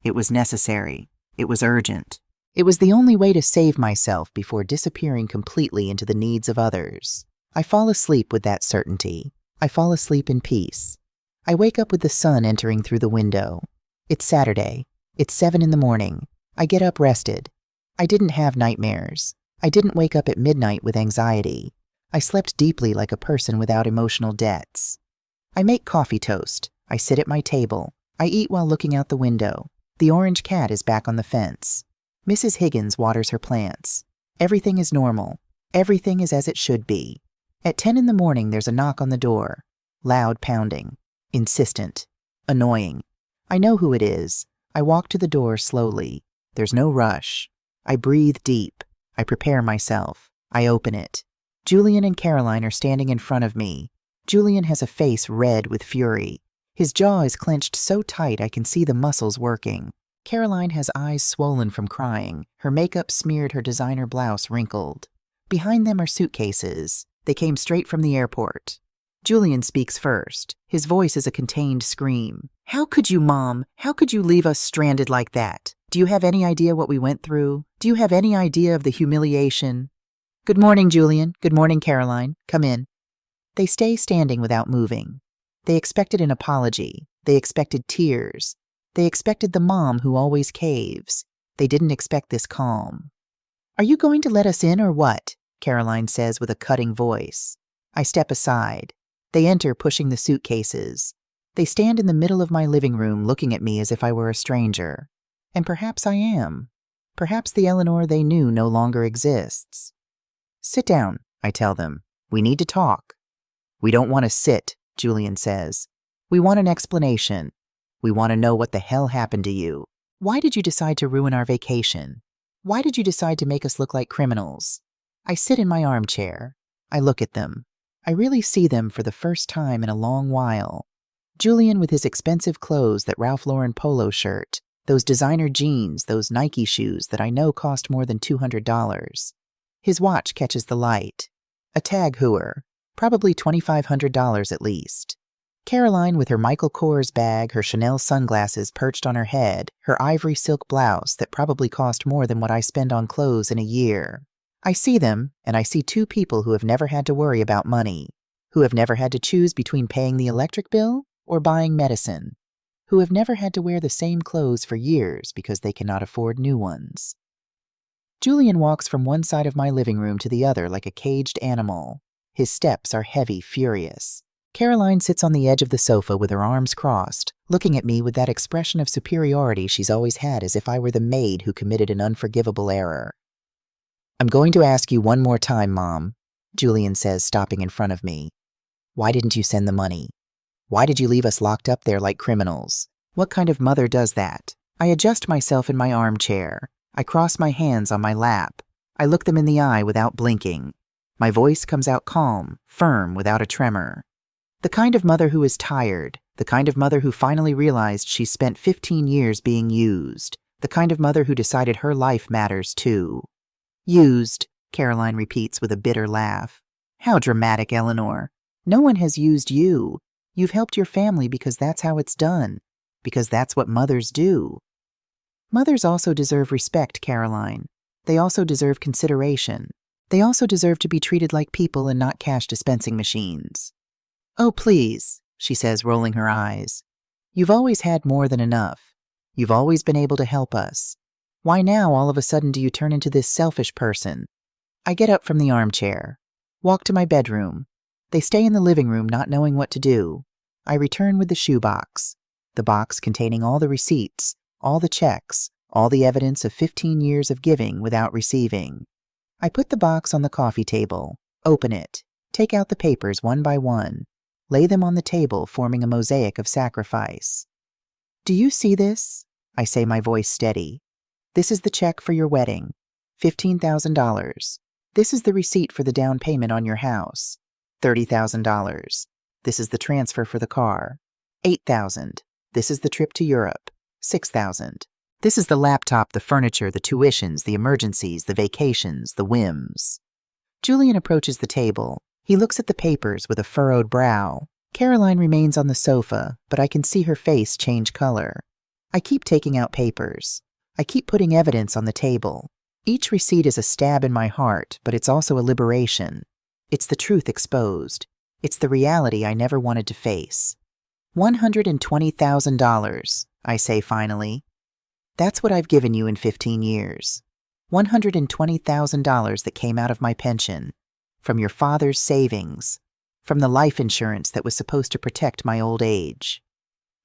It was necessary. It was urgent. It was the only way to save myself before disappearing completely into the needs of others. I fall asleep with that certainty. I fall asleep in peace. I wake up with the sun entering through the window. It's Saturday. It's 7 in the morning. I get up rested. I didn't have nightmares. I didn't wake up at midnight with anxiety. I slept deeply like a person without emotional debts. I make coffee toast. I sit at my table. I eat while looking out the window. The orange cat is back on the fence. Mrs. Higgins waters her plants. Everything is normal. Everything is as it should be. At 10 in the morning, there's a knock on the door. Loud pounding. Insistent. Annoying. I know who it is. I walk to the door slowly. There's no rush. I breathe deep. I prepare myself. I open it. Julian and Caroline are standing in front of me. Julian has a face red with fury. His jaw is clenched so tight I can see the muscles working. Caroline has eyes swollen from crying. Her makeup smeared, her designer blouse wrinkled. Behind them are suitcases. They came straight from the airport. Julian speaks first. His voice is a contained scream. "How could you, Mom? How could you leave us stranded like that? Do you have any idea what we went through? Do you have any idea of the humiliation?" "Good morning, Julian. Good morning, Caroline. Come in." They stay standing without moving. They expected an apology. They expected tears. They expected the mom who always caves. They didn't expect this calm. "Are you going to let us in or what?" Caroline says with a cutting voice. I step aside. They enter, pushing the suitcases. They stand in the middle of my living room looking at me as if I were a stranger. And perhaps I am. Perhaps the Eleanor they knew no longer exists. "Sit down," I tell them. "We need to talk." "We don't want to sit," Julian says. "We want an explanation. We want to know what the hell happened to you. Why did you decide to ruin our vacation? Why did you decide to make us look like criminals?" I sit in my armchair. I look at them. I really see them for the first time in a long while. Julian with his expensive clothes, that Ralph Lauren polo shirt, those designer jeans, those Nike shoes that I know cost more than $200. His watch catches the light. A Tag Heuer, probably $2,500 at least. Caroline with her Michael Kors bag, her Chanel sunglasses perched on her head, her ivory silk blouse that probably cost more than what I spend on clothes in a year. I see them, and I see two people who have never had to worry about money, who have never had to choose between paying the electric bill or buying medicine, who have never had to wear the same clothes for years because they cannot afford new ones. Julian walks from one side of my living room to the other like a caged animal. His steps are heavy, furious. Caroline sits on the edge of the sofa with her arms crossed, looking at me with that expression of superiority she's always had, as if I were the maid who committed an unforgivable error. "I'm going to ask you one more time, Mom," Julian says, stopping in front of me. "Why didn't you send the money? Why did you leave us locked up there like criminals? What kind of mother does that?" I adjust myself in my armchair. I cross my hands on my lap. I look them in the eye without blinking. My voice comes out calm, firm, without a tremor. The kind of mother who is tired, the kind of mother who finally realized she's spent 15 years being used, the kind of mother who decided her life matters too. "Used," Caroline repeats with a bitter laugh. "How dramatic, Eleanor. No one has used you. You've helped your family because that's how it's done, because that's what mothers do." Mothers also deserve respect, Caroline. They also deserve consideration. They also deserve to be treated like people and not cash dispensing machines. "Oh, please," she says, rolling her eyes. "You've always had more than enough. You've always been able to help us. Why now, all of a sudden, do you turn into this selfish person?" I get up from the armchair, walk to my bedroom. They stay in the living room, not knowing what to do. I return with the shoebox, the box containing all the receipts, all the checks, all the evidence of 15 years of giving without receiving. I put the box on the coffee table, open it, take out the papers one by one, lay them on the table, forming a mosaic of sacrifice. "Do you see this?" I say, my voice steady. "This is the check for your wedding, $15,000. This is the receipt for the down payment on your house, $30,000. This is the transfer for the car, $8,000. This is the trip to Europe, $6,000. This is the laptop, the furniture, the tuitions, the emergencies, the vacations, the whims." Julian approaches the table. He looks at the papers with a furrowed brow. Caroline remains on the sofa, but I can see her face change color. I keep taking out papers. I keep putting evidence on the table. Each receipt is a stab in my heart, but it's also a liberation. It's the truth exposed. It's the reality I never wanted to face. $120,000, I say finally. That's what I've given you in 15 years. $120,000 that came out of my pension, from your father's savings, from the life insurance that was supposed to protect my old age.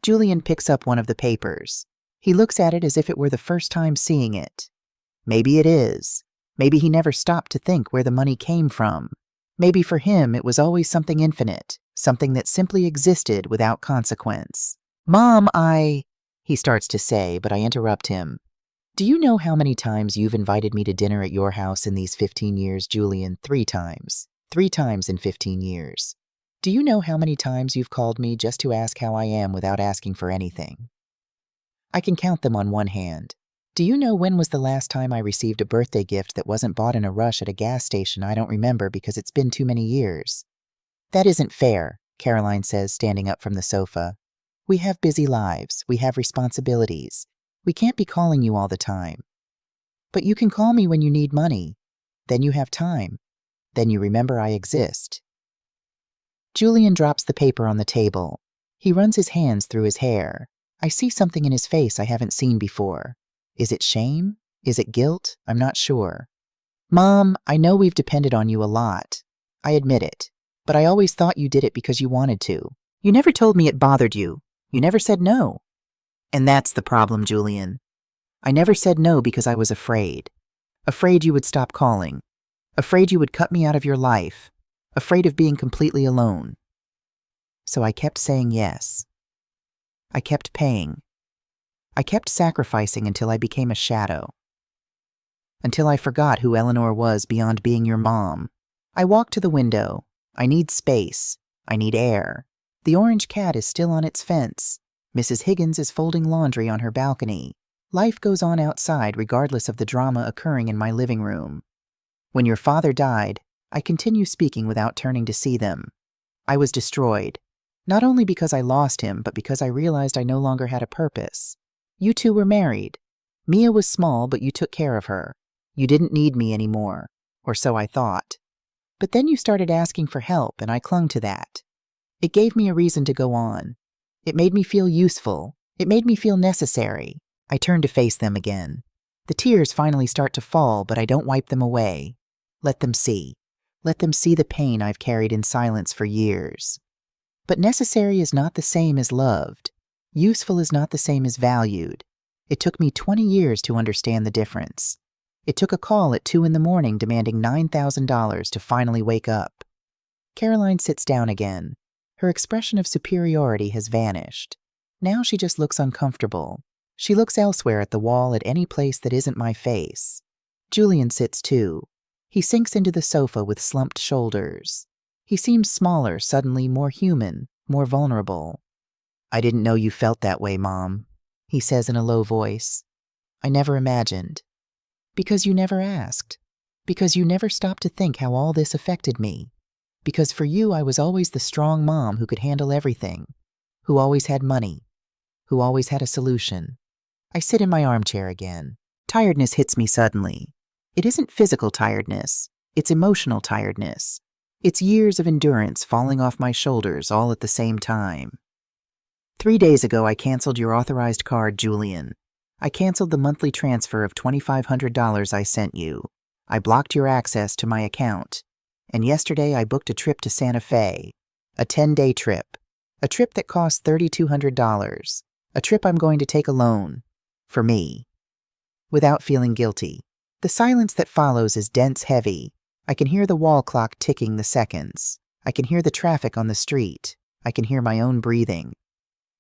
Julian picks up one of the papers. He looks at it as if it were the first time seeing it. Maybe it is. Maybe he never stopped to think where the money came from. Maybe for him it was always something infinite, something that simply existed without consequence. "Mom, he starts to say, but I interrupt him. "Do you know how many times you've invited me to dinner at your house in these 15 years, Julian? 3 times. 3 times in 15 years. Do you know how many times you've called me just to ask how I am without asking for anything? I can count them on one hand. Do you know when was the last time I received a birthday gift that wasn't bought in a rush at a gas station? I don't remember because it's been too many years." "That isn't fair," Caroline says, standing up from the sofa. "We have busy lives. We have responsibilities. We can't be calling you all the time. But you can call me when you need money. Then you have time. Then you remember I exist." Julian drops the paper on the table. He runs his hands through his hair. I see something in his face I haven't seen before. Is it shame? Is it guilt? I'm not sure. "Mom, I know we've depended on you a lot. I admit it. But I always thought you did it because you wanted to. You never told me it bothered you. You never said no." "And that's the problem, Julian. I never said no because I was afraid. Afraid you would stop calling. Afraid you would cut me out of your life. Afraid of being completely alone. So I kept saying yes. I kept paying. I kept sacrificing until I became a shadow. Until I forgot who Eleanor was beyond being your mom. I walk to the window. I need space. I need air. The orange cat is still on its fence. Mrs. Higgins is folding laundry on her balcony. Life goes on outside regardless of the drama occurring in my living room. When your father died, I continue speaking without turning to see them. I was destroyed. Not only because I lost him, but because I realized I no longer had a purpose. You two were married. Mia was small, but you took care of her. You didn't need me anymore, or so I thought. But then you started asking for help, and I clung to that. It gave me a reason to go on. It made me feel useful. It made me feel necessary. I turn to face them again. The tears finally start to fall, but I don't wipe them away. Let them see. Let them see the pain I've carried in silence for years. But necessary is not the same as loved. Useful is not the same as valued. It took me 20 years to understand the difference. It took a call at 2 a.m. demanding $9,000 to finally wake up. Caroline sits down again. Her expression of superiority has vanished. Now she just looks uncomfortable. She looks elsewhere at the wall at any place that isn't my face. Julian sits too. He sinks into the sofa with slumped shoulders. He seems smaller, suddenly more human, more vulnerable. "I didn't know you felt that way, Mom," he says in a low voice. "I never imagined. Because you never asked. Because you never stopped to think how all this affected me. Because for you I was always the strong mom who could handle everything, who always had money, who always had a solution." I sit in my armchair again. Tiredness hits me suddenly. It isn't physical tiredness. It's emotional tiredness. It's years of endurance falling off my shoulders all at the same time. 3 days ago, I canceled your authorized card, Julian. I canceled the monthly transfer of $2,500 I sent you. I blocked your access to my account. And yesterday, I booked a trip to Santa Fe. A 10-day trip. A trip that cost $3,200. A trip I'm going to take alone. For me. Without feeling guilty. The silence that follows is dense heavy. I can hear the wall clock ticking the seconds. I can hear the traffic on the street. I can hear my own breathing.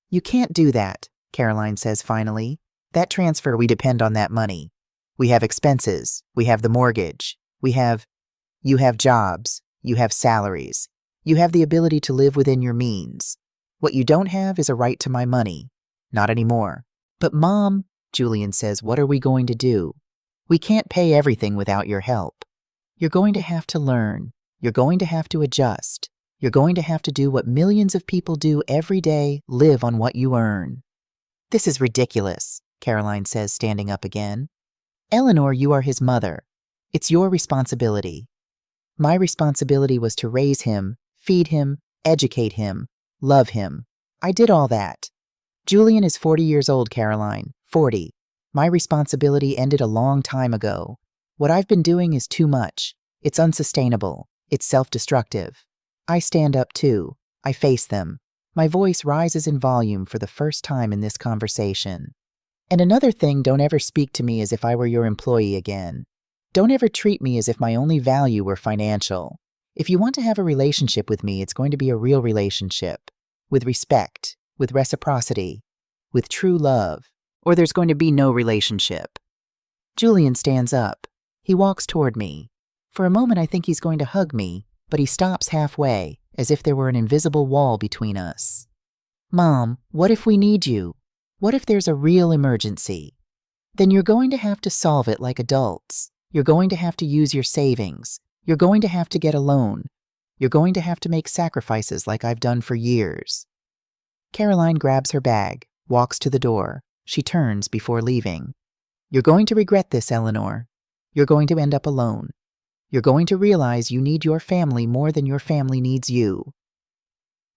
"You can't do that," Caroline says finally. "That transfer, we depend on that money. We have expenses. We have the mortgage. You have jobs. You have salaries. You have the ability to live within your means. What you don't have is a right to my money. Not anymore." "But Mom," Julian says, "what are we going to do? We can't pay everything without your help. You're going to have to learn. You're going to have to adjust. You're going to have to do what millions of people do every day, live on what you earn." "This is ridiculous," Caroline says, standing up again. "Eleanor, you are his mother. It's your responsibility. My responsibility was to raise him, feed him, educate him, love him. I did all that. Julian is 40 years old, Caroline. 40. My responsibility ended a long time ago. What I've been doing is too much. It's unsustainable. It's self-destructive. I stand up too. I face them. My voice rises in volume for the first time in this conversation. And another thing, don't ever speak to me as if I were your employee again. Don't ever treat me as if my only value were financial. If you want to have a relationship with me, it's going to be a real relationship, with respect, with reciprocity, with true love, or there's going to be no relationship. Julian stands up. He walks toward me. For a moment, I think he's going to hug me, but he stops halfway, as if there were an invisible wall between us. Mom, what if we need you? What if there's a real emergency? Then you're going to have to solve it like adults. You're going to have to use your savings. You're going to have to get a loan. You're going to have to make sacrifices like I've done for years. Caroline grabs her bag, walks to the door. She turns before leaving. You're going to regret this, Eleanor. You're going to end up alone. You're going to realize you need your family more than your family needs you.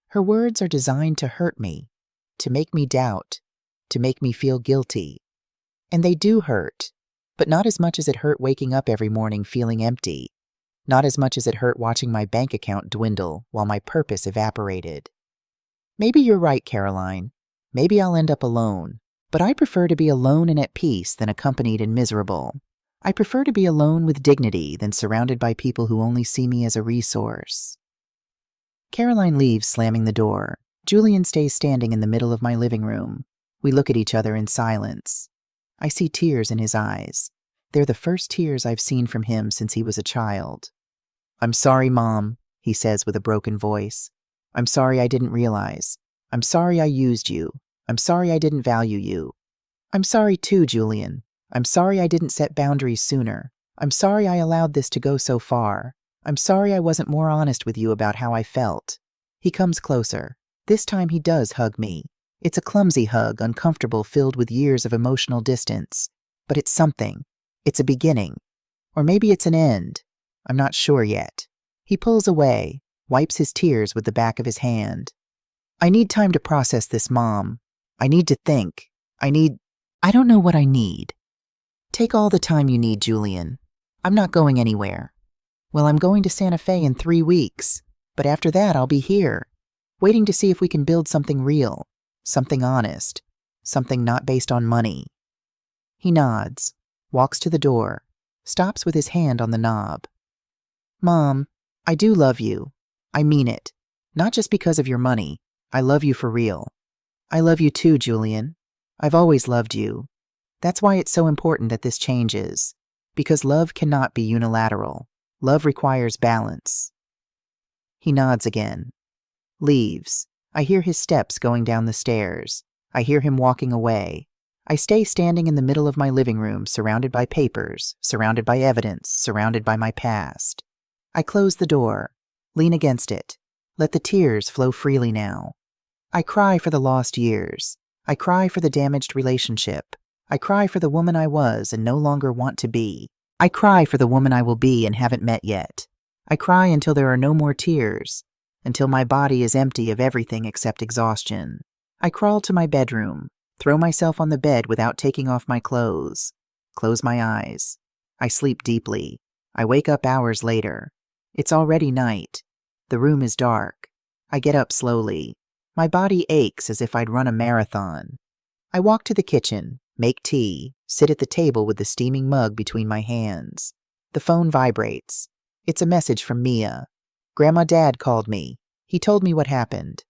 Her words are designed to hurt me, to make me doubt, to make me feel guilty. And they do hurt, but not as much as it hurt waking up every morning feeling empty. Not as much as it hurt watching my bank account dwindle while my purpose evaporated. Maybe you're right, Caroline. Maybe I'll end up alone. But I prefer to be alone and at peace than accompanied and miserable. I prefer to be alone with dignity than surrounded by people who only see me as a resource. Caroline leaves, slamming the door. Julian stays standing in the middle of my living room. We look at each other in silence. I see tears in his eyes. They're the first tears I've seen from him since he was a child. I'm sorry, Mom, he says with a broken voice. I'm sorry I didn't realize. I'm sorry I used you. I'm sorry I didn't value you. I'm sorry too, Julian. I'm sorry I didn't set boundaries sooner. I'm sorry I allowed this to go so far. I'm sorry I wasn't more honest with you about how I felt. He comes closer. This time he does hug me. It's a clumsy hug, uncomfortable, filled with years of emotional distance. But it's something. It's a beginning. Or maybe it's an end. I'm not sure yet. He pulls away, wipes his tears with the back of his hand. I need time to process this, Mom. I need to think. I don't know what I need. Take all the time you need, Julian. I'm not going anywhere. Well, I'm going to Santa Fe in 3 weeks, but after that I'll be here, waiting to see if we can build something real, something honest, something not based on money. He nods, walks to the door, stops with his hand on the knob. Mom, I do love you. I mean it. Not just because of your money. I love you for real. I love you too, Julian. I've always loved you. That's why it's so important that this changes. Because love cannot be unilateral. Love requires balance. He nods again. Leaves. I hear his steps going down the stairs. I hear him walking away. I stay standing in the middle of my living room, surrounded by papers, surrounded by evidence, surrounded by my past. I close the door, lean against it, let the tears flow freely now. I cry for the lost years. I cry for the damaged relationship. I cry for the woman I was and no longer want to be. I cry for the woman I will be and haven't met yet. I cry until there are no more tears, until my body is empty of everything except exhaustion. I crawl to my bedroom, throw myself on the bed without taking off my clothes, close my eyes. I sleep deeply. I wake up hours later. It's already night. The room is dark. I get up slowly. My body aches as if I'd run a marathon. I walk to the kitchen, make tea, sit at the table with the steaming mug between my hands. The phone vibrates. It's a message from Mia. Dad called me. He told me what happened.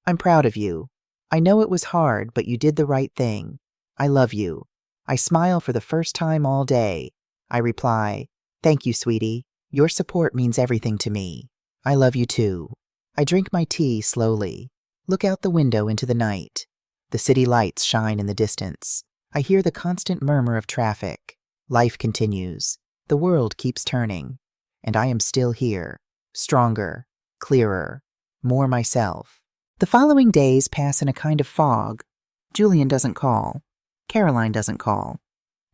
I'm proud of you. I know it was hard, but you did the right thing. I love you. I smile for the first time all day. I reply, thank you, sweetie. Your support means everything to me. I love you too. I drink my tea slowly. Look out the window into the night. The city lights shine in the distance. I hear the constant murmur of traffic. Life continues. The world keeps turning. And I am still here. Stronger, clearer, more myself. The following days pass in a kind of fog. Julian doesn't call. Caroline doesn't call.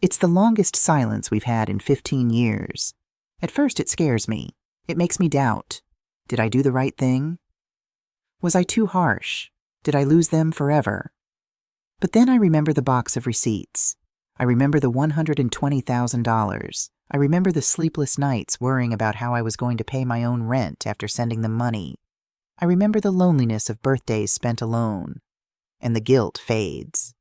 It's the longest silence we've had in 15 years. At first it scares me. It makes me doubt. Did I do the right thing? Was I too harsh? Did I lose them forever? But then I remember the box of receipts. I remember the $120,000. I remember the sleepless nights worrying about how I was going to pay my own rent after sending them money. I remember the loneliness of birthdays spent alone. And the guilt fades.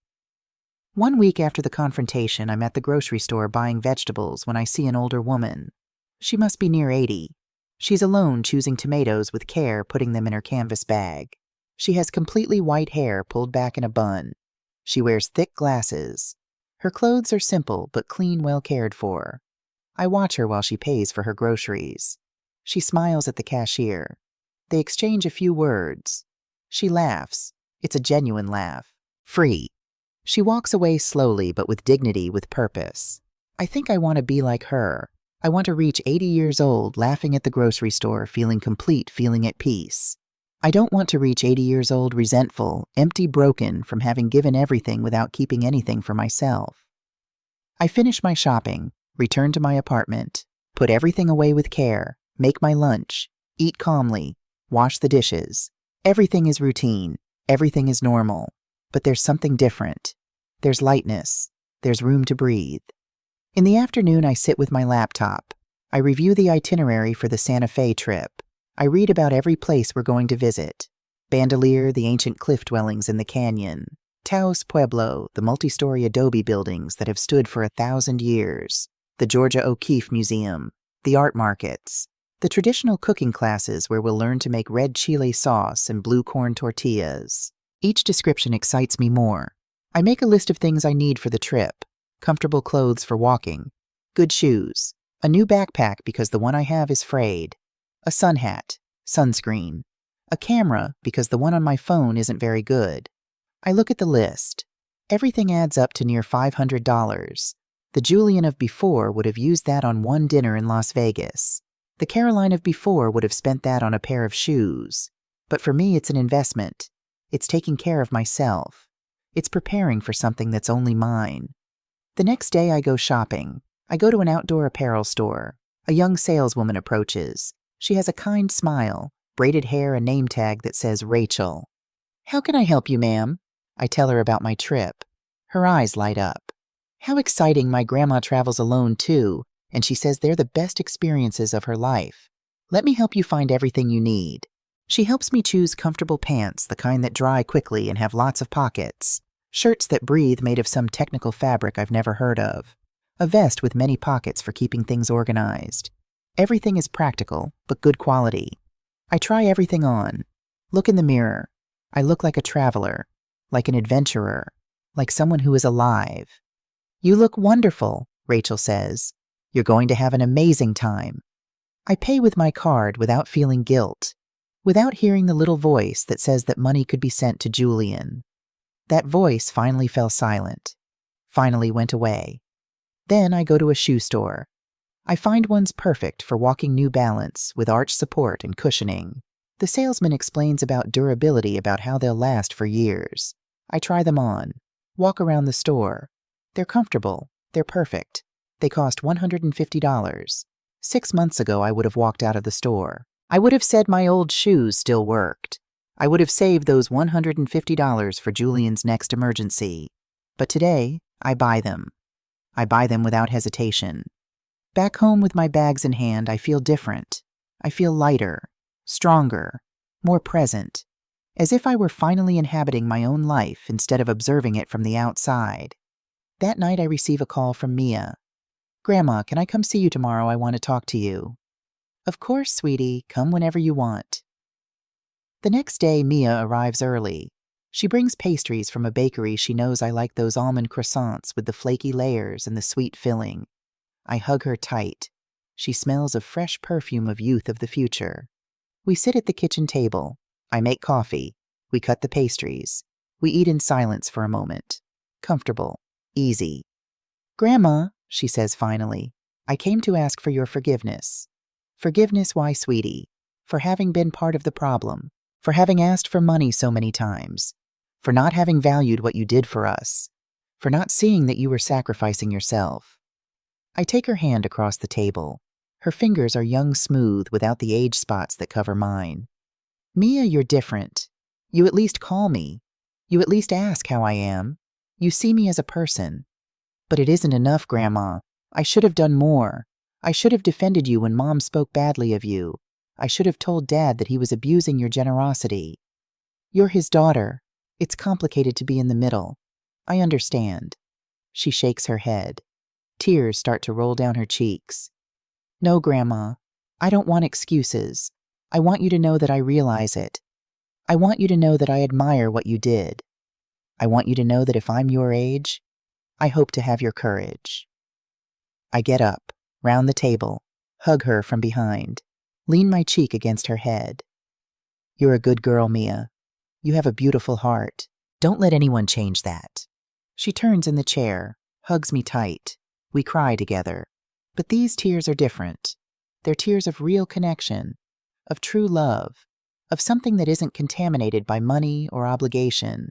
One week after the confrontation, I'm at the grocery store buying vegetables when I see an older woman. She must be near 80. She's alone, choosing tomatoes with care, putting them in her canvas bag. She has completely white hair pulled back in a bun. She wears thick glasses. Her clothes are simple but clean, well cared for. I watch her while she pays for her groceries. She smiles at the cashier. They exchange a few words. She laughs. It's a genuine laugh. Free. She walks away slowly but with dignity, with purpose. I think I want to be like her. I want to reach 80 years old, laughing at the grocery store, feeling complete, feeling at peace. I don't want to reach 80 years old resentful, empty, broken from having given everything without keeping anything for myself. I finish my shopping, return to my apartment, put everything away with care, make my lunch, eat calmly, wash the dishes. Everything is routine, everything is normal, but there's something different. There's lightness, there's room to breathe. In the afternoon, I sit with my laptop. I review the itinerary for the Santa Fe trip. I read about every place we're going to visit. Bandelier, the ancient cliff dwellings in the canyon. Taos Pueblo, the multi-story adobe buildings that have stood for 1,000 years. The Georgia O'Keeffe Museum. The art markets. The traditional cooking classes where we'll learn to make red chile sauce and blue corn tortillas. Each description excites me more. I make a list of things I need for the trip. Comfortable clothes for walking. Good shoes. A new backpack because the one I have is frayed. A sun hat. Sunscreen. A camera because the one on my phone isn't very good. I look at the list. Everything adds up to near $500. The Julian of before would have used that on one dinner in Las Vegas. The Caroline of before would have spent that on a pair of shoes. But for me, it's an investment. It's taking care of myself. It's preparing for something that's only mine. The next day, I go shopping. I go to an outdoor apparel store. A young saleswoman approaches. She has a kind smile, braided hair, a name tag that says Rachel. "How can I help you, ma'am?" I tell her about my trip. Her eyes light up. How exciting, my grandma travels alone too, and she says they're the best experiences of her life. Let me help you find everything you need. She helps me choose comfortable pants, the kind that dry quickly and have lots of pockets. Shirts that breathe, made of some technical fabric I've never heard of. A vest with many pockets for keeping things organized. Everything is practical, but good quality. I try everything on. Look in the mirror. I look like a traveler, like an adventurer, like someone who is alive. "You look wonderful," Rachel says. "You're going to have an amazing time." I pay with my card without feeling guilt, without hearing the little voice that says that money could be sent to Julian. That voice finally fell silent, finally went away. Then I go to a shoe store. I find one's perfect for walking New Balance with arch support and cushioning. The salesman explains about durability, about how they'll last for years. I try them on, walk around the store. They're comfortable, they're perfect. They cost $150. 6 months ago, I would have walked out of the store. I would have said my old shoes still worked. I would have saved those $150 for Julian's next emergency. But today, I buy them. I buy them without hesitation. Back home with my bags in hand, I feel different. I feel lighter, stronger, more present, as if I were finally inhabiting my own life instead of observing it from the outside. That night, I receive a call from Mia. "Grandma, can I come see you tomorrow? I want to talk to you." "Of course, sweetie. Come whenever you want." The next day, Mia arrives early. She brings pastries from a bakery she knows I like, those almond croissants with the flaky layers and the sweet filling. I hug her tight. She smells of fresh perfume of youth, of the future. We sit at the kitchen table. I make coffee. We cut the pastries. We eat in silence for a moment. Comfortable. Easy. "Grandma," she says finally, "I came to ask for your forgiveness." "Forgiveness? Why, sweetie?" "For having been part of the problem. For having asked for money so many times. For not having valued what you did for us. For not seeing that you were sacrificing yourself." I take her hand across the table. Her fingers are young, smooth, without the age spots that cover mine. "Mia, you're different. You at least call me. You at least ask how I am. You see me as a person. But it isn't enough, Grandma. I should have done more. I should have defended you when Mom spoke badly of you. I should have told Dad that he was abusing your generosity. You're his daughter. It's complicated to be in the middle. I understand. She shakes her head. Tears start to roll down her cheeks. No, Grandma, I don't want excuses. I want you to know that I realize it. I want you to know that I admire what you did. I want you to know that if I'm your age, I hope to have your courage. I get up, round the table, hug her from behind, lean my cheek against her head. You're a good girl, Mia. You have a beautiful heart. Don't let anyone change that. She turns in the chair, hugs me tight. We cry together. But these tears are different. They're tears of real connection, of true love, of something that isn't contaminated by money or obligation.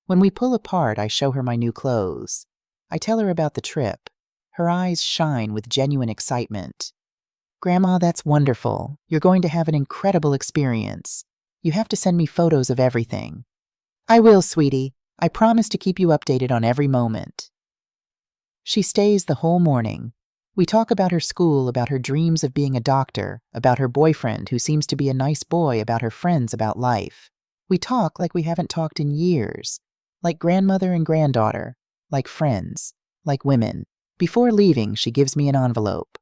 When we pull apart, I show her my new clothes. I tell her about the trip. Her eyes shine with genuine excitement. Grandma, that's wonderful. You're going to have an incredible experience. You have to send me photos of everything. I will, sweetie. I promise to keep you updated on every moment. She stays the whole morning. We talk about her school, about her dreams of being a doctor, about her boyfriend who seems to be a nice boy, about her friends, about life. We talk like we haven't talked in years, like grandmother and granddaughter, like friends, like women. Before leaving, she gives me an envelope.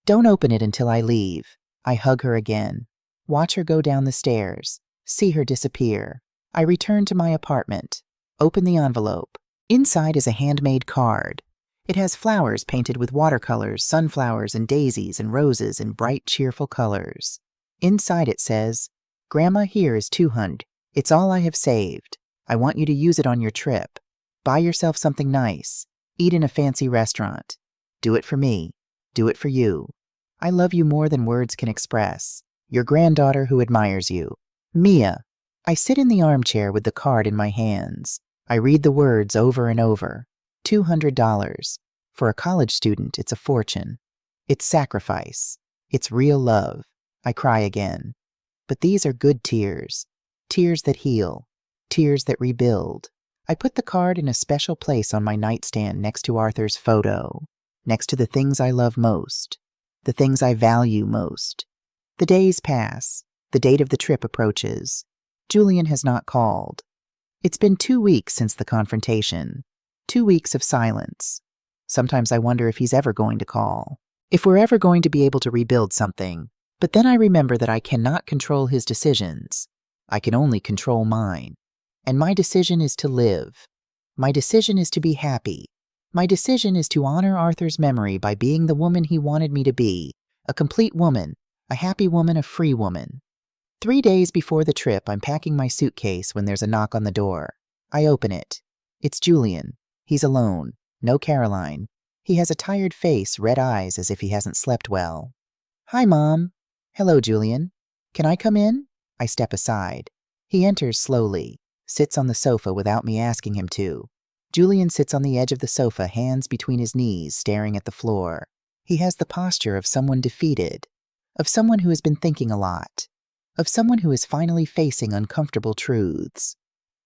Don't open it until I leave. I hug her again. Watch her go down the stairs. See her disappear. I return to my apartment. Open the envelope. Inside is a handmade card. It has flowers painted with watercolors, sunflowers and daisies and roses in bright, cheerful colors. Inside it says, Grandma, here is $200. It's all I have saved. I want you to use it on your trip. Buy yourself something nice. Eat in a fancy restaurant. Do it for me. Do it for you. I love you more than words can express. Your granddaughter who admires you. Mia. I sit in the armchair with the card in my hands. I read the words over and over. $200. For a college student, it's a fortune. It's sacrifice. It's real love. I cry again. But these are good tears. Tears that heal. Tears that rebuild. I put the card in a special place on my nightstand next to Arthur's photo, next to the things I love most, the things I value most. The days pass. The date of the trip approaches. Julian has not called. It's been 2 weeks since the confrontation. 2 weeks of silence. Sometimes I wonder if he's ever going to call, if we're ever going to be able to rebuild something. But then I remember that I cannot control his decisions. I can only control mine. And my decision is to live. My decision is to be happy. My decision is to honor Arthur's memory by being the woman he wanted me to be, a complete woman, a happy woman, a free woman. 3 days before the trip, I'm packing my suitcase when there's a knock on the door. I open it. It's Julian. He's alone. No Caroline. He has a tired face, red eyes, as if he hasn't slept well. Hi, Mom. Hello, Julian. Can I come in? I step aside. He enters slowly, sits on the sofa without me asking him to. Julian sits on the edge of the sofa, hands between his knees, staring at the floor. He has the posture of someone defeated, of someone who has been thinking a lot, of someone who is finally facing uncomfortable truths.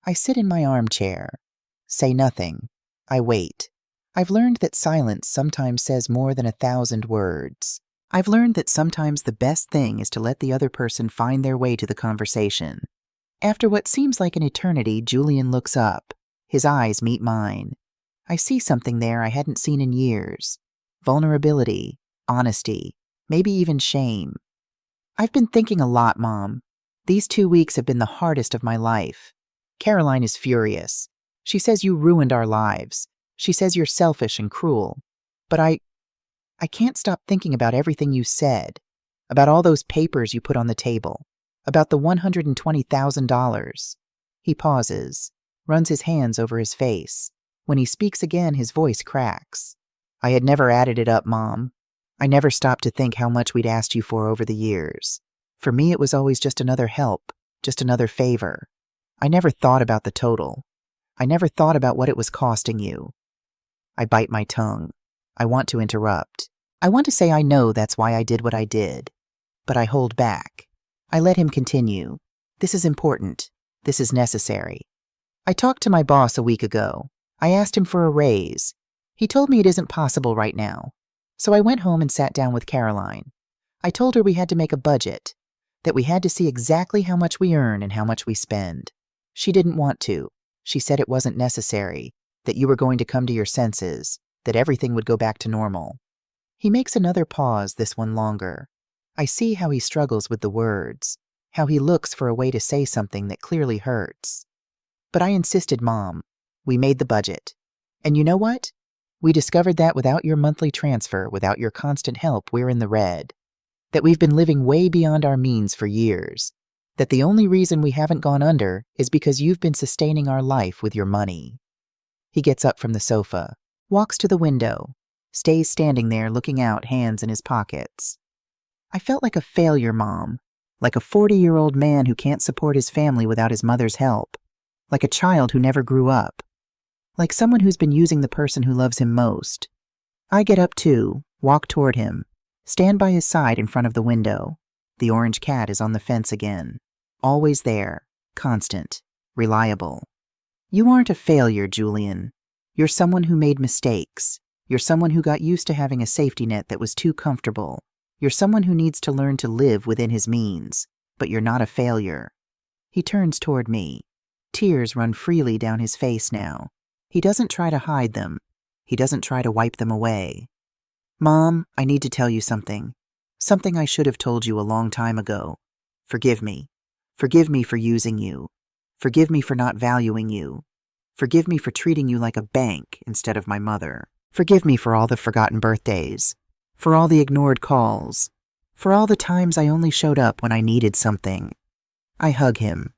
I sit in my armchair, say nothing. I wait. I've learned that silence sometimes says more than 1,000 words. I've learned that sometimes the best thing is to let the other person find their way to the conversation. After what seems like an eternity, Julian looks up. His eyes meet mine. I see something there I hadn't seen in years. Vulnerability, honesty, maybe even shame. I've been thinking a lot, Mom. These 2 weeks have been the hardest of my life. Caroline is furious. She says you ruined our lives. She says you're selfish and cruel. But I can't stop thinking about everything you said, about all those papers you put on the table, about the $120,000. He pauses, runs his hands over his face. When he speaks again, his voice cracks. I had never added it up, Mom. I never stopped to think how much we'd asked you for over the years. For me, it was always just another help, just another favor. I never thought about the total. I never thought about what it was costing you. I bite my tongue. I want to interrupt. I want to say I know that's why I did what I did. But I hold back. I let him continue. This is important. This is necessary. I talked to my boss a week ago. I asked him for a raise. He told me it isn't possible right now. So I went home and sat down with Caroline. I told her we had to make a budget, that we had to see exactly how much we earn and how much we spend. She didn't want to. She said it wasn't necessary. that you were going to come to your senses, that everything would go back to normal. He makes another pause, this one longer. I see how he struggles with the words, how he looks for a way to say something that clearly hurts. But I insisted, Mom. We made the budget. And you know what? We discovered that without your monthly transfer, without your constant help, we're in the red. That we've been living way beyond our means for years. That the only reason we haven't gone under is because you've been sustaining our life with your money. He gets up from the sofa, walks to the window, stays standing there looking out, hands in his pockets. I felt like a failure, Mom. Like a 40-year-old man who can't support his family without his mother's help. Like a child who never grew up. Like someone who's been using the person who loves him most. I get up too, walk toward him, stand by his side in front of the window. The orange cat is on the fence again. Always there, constant, reliable. You aren't a failure, Julian. You're someone who made mistakes. You're someone who got used to having a safety net that was too comfortable. You're someone who needs to learn to live within his means, but you're not a failure. He turns toward me. Tears run freely down his face now. He doesn't try to hide them. He doesn't try to wipe them away. Mom, I need to tell you something. Something I should have told you a long time ago. Forgive me. Forgive me for using you. Forgive me for not valuing you. Forgive me for treating you like a bank instead of my mother. Forgive me for all the forgotten birthdays. For all the ignored calls. For all the times I only showed up when I needed something. I hug him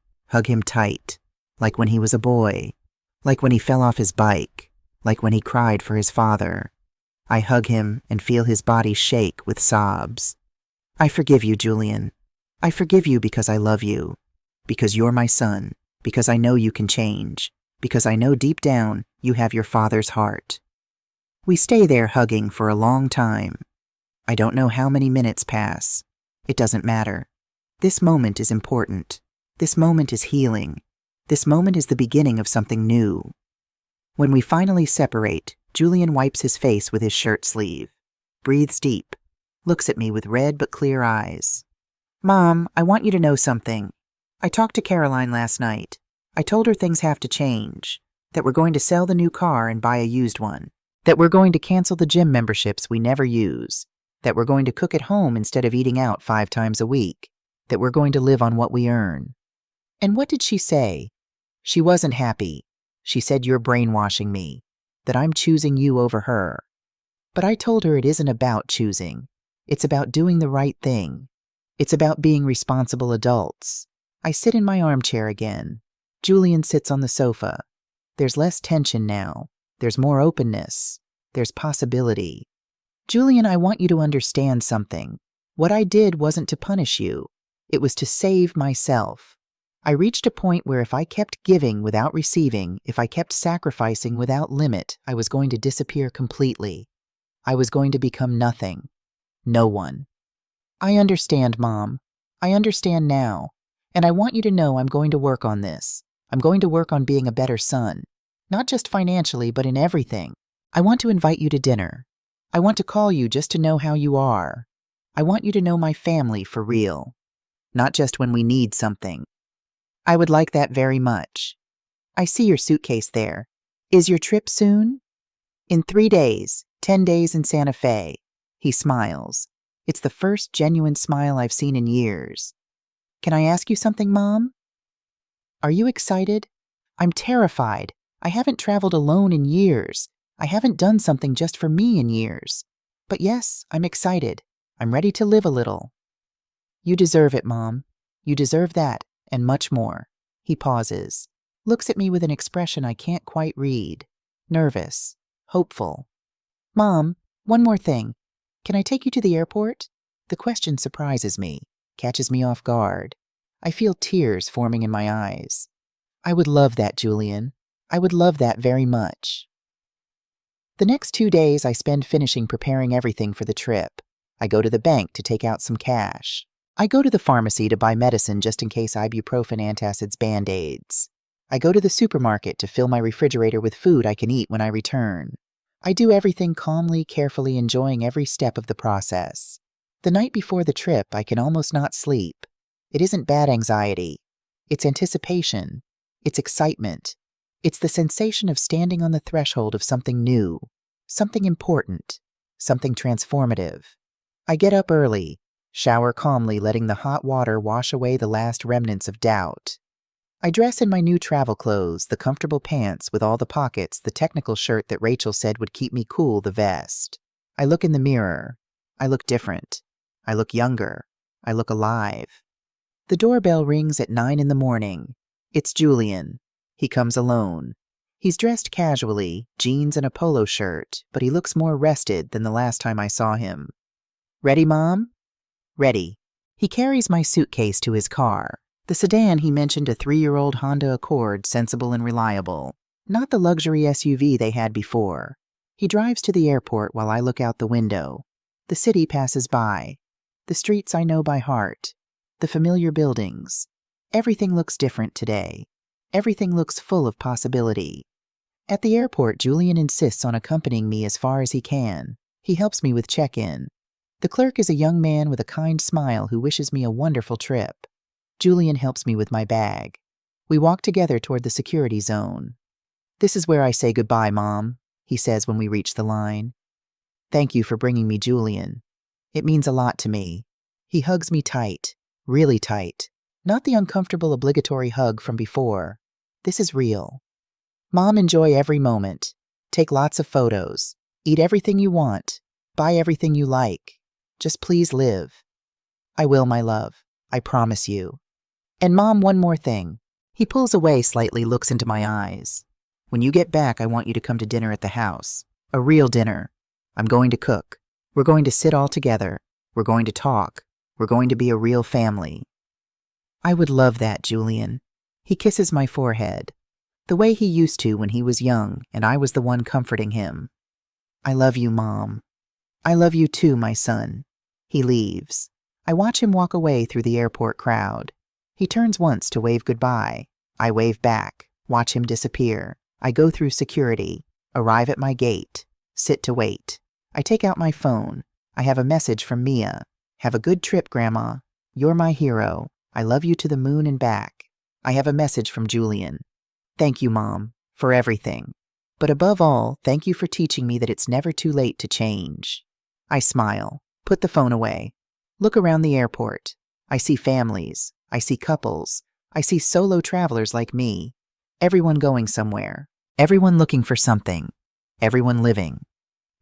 tight, like when he was a boy, like when he fell off his bike, like when he cried for his father. I hug him and feel his body shake with sobs. I forgive you, Julian. I forgive you because I love you, because you're my son, because I know you can change, because I know deep down you have your father's heart. We stay there hugging for a long time. I don't know how many minutes pass. It doesn't matter. This moment is important. This moment is healing. This moment is the beginning of something new. When we finally separate, Julian wipes his face with his shirt sleeve, breathes deep, looks at me with red but clear eyes. Mom, I want you to know something. I talked to Caroline last night. I told her things have to change, that we're going to sell the new car and buy a used one, that we're going to cancel the gym memberships we never use, that we're going to cook at home instead of eating out 5 times a week, that we're going to live on what we earn. And what did she say? She wasn't happy. She said you're brainwashing me, that I'm choosing you over her. But I told her it isn't about choosing. It's about doing the right thing. It's about being responsible adults. I sit in my armchair again. Julian sits on the sofa. There's less tension now. There's more openness. There's possibility. Julian, I want you to understand something. What I did wasn't to punish you. It was to save myself. I reached a point where if I kept giving without receiving, if I kept sacrificing without limit, I was going to disappear completely. I was going to become nothing. No one. I understand, Mom. I understand now. And I want you to know I'm going to work on this. I'm going to work on being a better son. Not just financially, but in everything. I want to invite you to dinner. I want to call you just to know how you are. I want you to know my family for real. Not just when we need something. I would like that very much. I see your suitcase there. Is your trip soon? In 3 days, 10 days in Santa Fe. He smiles. It's the first genuine smile I've seen in years. Can I ask you something, Mom? Are you excited? I'm terrified. I haven't traveled alone in years. I haven't done something just for me in years. But yes, I'm excited. I'm ready to live a little. You deserve it, Mom. You deserve that, and much more. He pauses, looks at me with an expression I can't quite read. Nervous, hopeful. Mom, one more thing. Can I take you to the airport? The question surprises me, catches me off guard. I feel tears forming in my eyes. I would love that, Julian. I would love that very much. The next 2 days I spend finishing preparing everything for the trip. I go to the bank to take out some cash. I go to the pharmacy to buy medicine just in case ibuprofen antacids Band-Aids. I go to the supermarket to fill my refrigerator with food I can eat when I return. I do everything calmly, carefully, enjoying every step of the process. The night before the trip, I can almost not sleep. It isn't bad anxiety. It's anticipation. It's excitement. It's the sensation of standing on the threshold of something new, something important, something transformative. I get up early, shower calmly, letting the hot water wash away the last remnants of doubt. I dress in my new travel clothes, the comfortable pants with all the pockets, the technical shirt that Rachel said would keep me cool, the vest. I look in the mirror. I look different. I look younger. I look alive. The doorbell rings at 9 in the morning. It's Julian. He comes alone. He's dressed casually, jeans and a polo shirt, but he looks more rested than the last time I saw him. "Ready, Mom?" "Ready." He carries my suitcase to his car. The sedan he mentioned, a 3-year-old Honda Accord, sensible and reliable. Not the luxury SUV they had before. He drives to the airport while I look out the window. The city passes by. The streets I know by heart. The familiar buildings. Everything looks different today. Everything looks full of possibility. At the airport, Julian insists on accompanying me as far as he can. He helps me with check-in. The clerk is a young man with a kind smile who wishes me a wonderful trip. Julian helps me with my bag. We walk together toward the security zone. "This is where I say goodbye, Mom," he says when we reach the line. "Thank you for bringing me Julian. It means a lot to me." He hugs me tight, really tight. Not the uncomfortable obligatory hug from before. This is real. "Mom, enjoy every moment. Take lots of photos. Eat everything you want. Buy everything you like. Just please live." "I will, my love. I promise you. And Mom, one more thing." He pulls away slightly, looks into my eyes. "When you get back, I want you to come to dinner at the house. A real dinner. I'm going to cook. We're going to sit all together. We're going to talk. We're going to be a real family." "I would love that, Julian." He kisses my forehead, the way he used to when he was young and I was the one comforting him. "I love you, Mom." "I love you too, my son." He leaves. I watch him walk away through the airport crowd. He turns once to wave goodbye. I wave back, watch him disappear. I go through security, arrive at my gate, sit to wait. I take out my phone. I have a message from Mia. "Have a good trip, Grandma. You're my hero. I love you to the moon and back." I have a message from Julian. "Thank you, Mom, for everything. But above all, thank you for teaching me that it's never too late to change." I smile, put the phone away, look around the airport. I see families. I see couples. I see solo travelers like me. Everyone going somewhere. Everyone looking for something. Everyone living.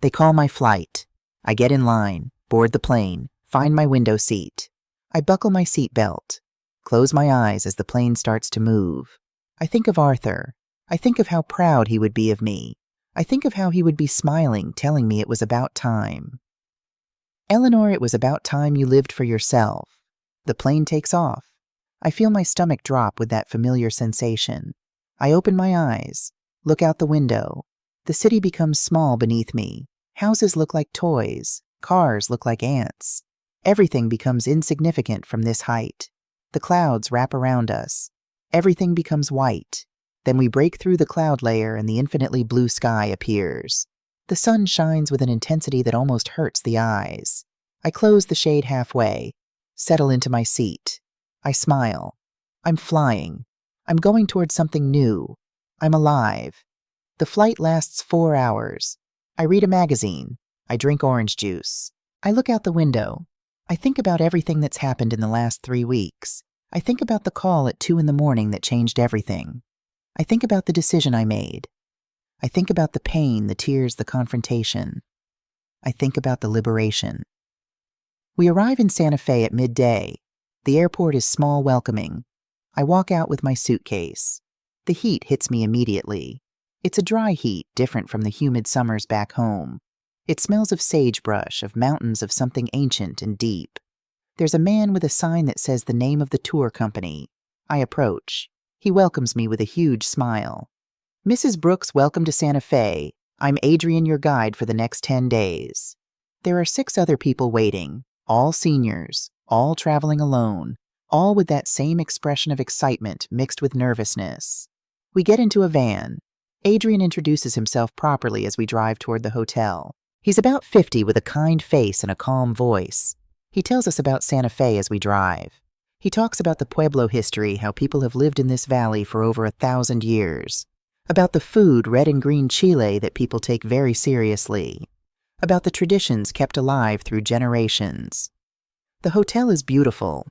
They call my flight. I get in line, board the plane, find my window seat. I buckle my seat belt, close my eyes as the plane starts to move. I think of Arthur. I think of how proud he would be of me. I think of how he would be smiling, telling me it was about time. "Eleanor, it was about time you lived for yourself." The plane takes off. I feel my stomach drop with that familiar sensation. I open my eyes, look out the window. The city becomes small beneath me. Houses look like toys. Cars look like ants. Everything becomes insignificant from this height. The clouds wrap around us. Everything becomes white. Then we break through the cloud layer and the infinitely blue sky appears. The sun shines with an intensity that almost hurts the eyes. I close the shade halfway, settle into my seat. I smile. I'm flying. I'm going towards something new. I'm alive. The flight lasts 4 hours. I read a magazine. I drink orange juice. I look out the window. I think about everything that's happened in the last 3 weeks. I think about the call at 2 in the morning that changed everything. I think about the decision I made. I think about the pain, the tears, the confrontation. I think about the liberation. We arrive in Santa Fe at midday. The airport is small, welcoming. I walk out with my suitcase. The heat hits me immediately. It's a dry heat, different from the humid summers back home. It smells of sagebrush, of mountains, of something ancient and deep. There's a man with a sign that says the name of the tour company. I approach. He welcomes me with a huge smile. "Mrs. Brooks, welcome to Santa Fe. I'm Adrian, your guide for the next 10 days. There are 6 other people waiting, all seniors, all traveling alone, all with that same expression of excitement mixed with nervousness. We get into a van. Adrian introduces himself properly as we drive toward the hotel. He's about 50 with a kind face and a calm voice. He tells us about Santa Fe as we drive. He talks about the Pueblo history, how people have lived in this valley for over 1,000 years. about the food, red and green chile, that people take very seriously, about the traditions kept alive through generations. The hotel is beautiful,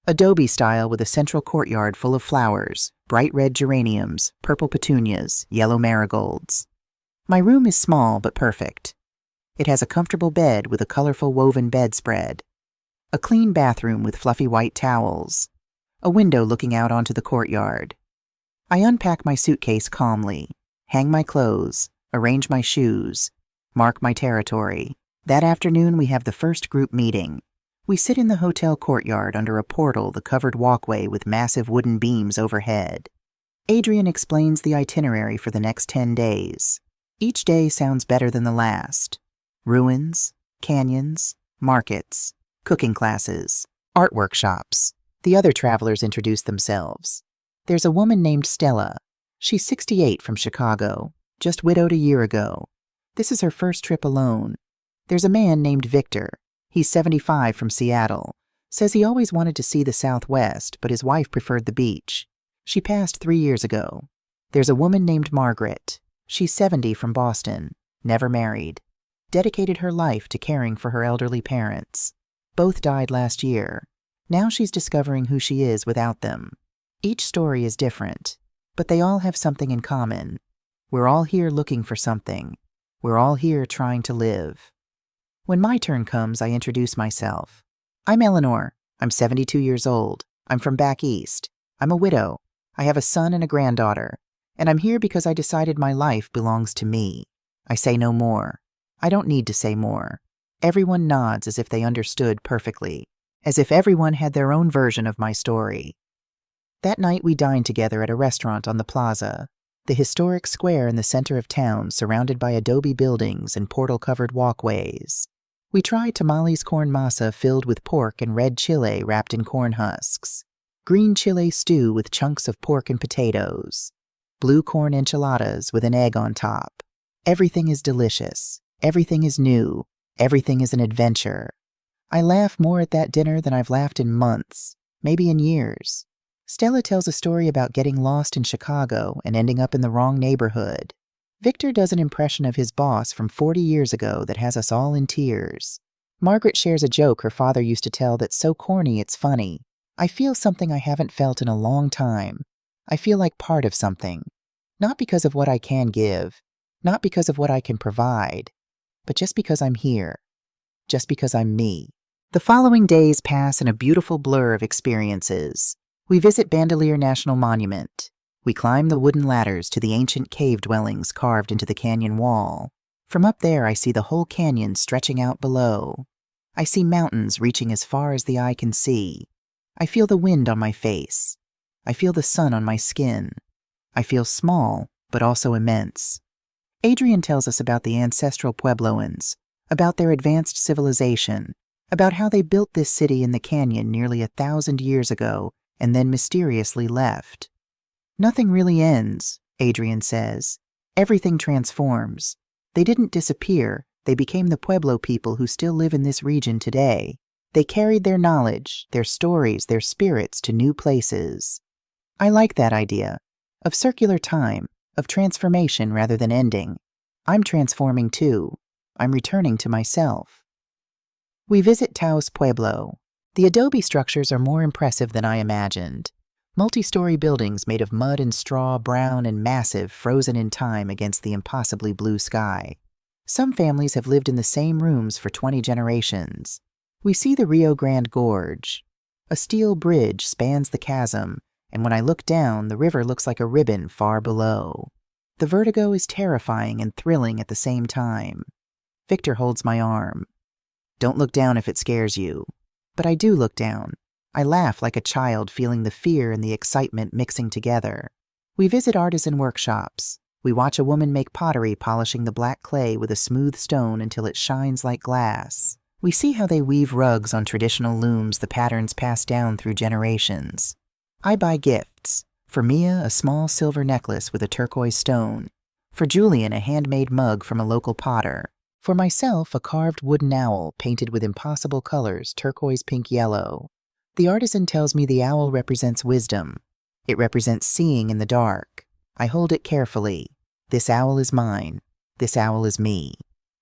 adobe style with a central courtyard full of flowers, bright red geraniums, purple petunias, yellow marigolds. My room is small but perfect. It has a comfortable bed with a colorful woven bedspread, a clean bathroom with fluffy white towels, a window looking out onto the courtyard. I unpack my suitcase calmly, hang my clothes, arrange my shoes, mark my territory. That afternoon we have the first group meeting. We sit in the hotel courtyard under a portal, the covered walkway with massive wooden beams overhead. Adrian explains the itinerary for the next 10 days. Each day sounds better than the last. Ruins, canyons, markets, cooking classes, art workshops. The other travelers introduce themselves. There's a woman named Stella. She's 68 from Chicago, just widowed a year ago. This is her first trip alone. There's a man named Victor. He's 75 from Seattle. Says he always wanted to see the Southwest, but his wife preferred the beach. She passed 3 years ago. There's a woman named Margaret. She's 70 from Boston, never married. Dedicated her life to caring for her elderly parents. Both died last year. Now she's discovering who she is without them. Each story is different, but they all have something in common. We're all here looking for something. We're all here trying to live. When my turn comes, I introduce myself. I'm Eleanor. I'm 72 years old. I'm from back east. I'm a widow. I have a son and a granddaughter. And I'm here because I decided my life belongs to me. I say no more. I don't need to say more. Everyone nods as if they understood perfectly, as if everyone had their own version of my story. That night we dined together at a restaurant on the plaza, the historic square in the center of town surrounded by adobe buildings and portal-covered walkways. We tried tamales corn masa filled with pork and red chile wrapped in corn husks, green chile stew with chunks of pork and potatoes, blue corn enchiladas with an egg on top. Everything is delicious. Everything is new. Everything is an adventure. I laugh more at that dinner than I've laughed in months, maybe in years. Stella tells a story about getting lost in Chicago and ending up in the wrong neighborhood. Victor does an impression of his boss from 40 years ago that has us all in tears. Margaret shares a joke her father used to tell that's so corny it's funny. I feel something I haven't felt in a long time. I feel like part of something. Not because of what I can give, not because of what I can provide, but just because I'm here. Just because I'm me. The following days pass in a beautiful blur of experiences. We visit Bandelier National Monument. We climb the wooden ladders to the ancient cave dwellings carved into the canyon wall. From up there, I see the whole canyon stretching out below. I see mountains reaching as far as the eye can see. I feel the wind on my face. I feel the sun on my skin. I feel small, but also immense. Adrian tells us about the ancestral Puebloans, about their advanced civilization, about how they built this city in the canyon nearly 1,000 years ago and then mysteriously left. Nothing really ends, Adrian says. Everything transforms. They didn't disappear. They became the Pueblo people who still live in this region today. They carried their knowledge, their stories, their spirits to new places. I like that idea, of circular time, of transformation rather than ending. I'm transforming too. I'm returning to myself. We visit Taos Pueblo. The adobe structures are more impressive than I imagined. Multi-story buildings made of mud and straw, brown and massive, frozen in time against the impossibly blue sky. Some families have lived in the same rooms for 20 generations. We see the Rio Grande Gorge. A steel bridge spans the chasm, and when I look down, the river looks like a ribbon far below. The vertigo is terrifying and thrilling at the same time. Victor holds my arm. Don't look down if it scares you. But I do look down. I laugh like a child, feeling the fear and the excitement mixing together. We visit artisan workshops. We watch a woman make pottery, polishing the black clay with a smooth stone until it shines like glass. We see how they weave rugs on traditional looms, the patterns passed down through generations. I buy gifts. For Mia, a small silver necklace with a turquoise stone. For Julian, a handmade mug from a local potter. For myself, a carved wooden owl painted with impossible colors, turquoise, pink, yellow. The artisan tells me the owl represents wisdom. It represents seeing in the dark. I hold it carefully. This owl is mine. This owl is me.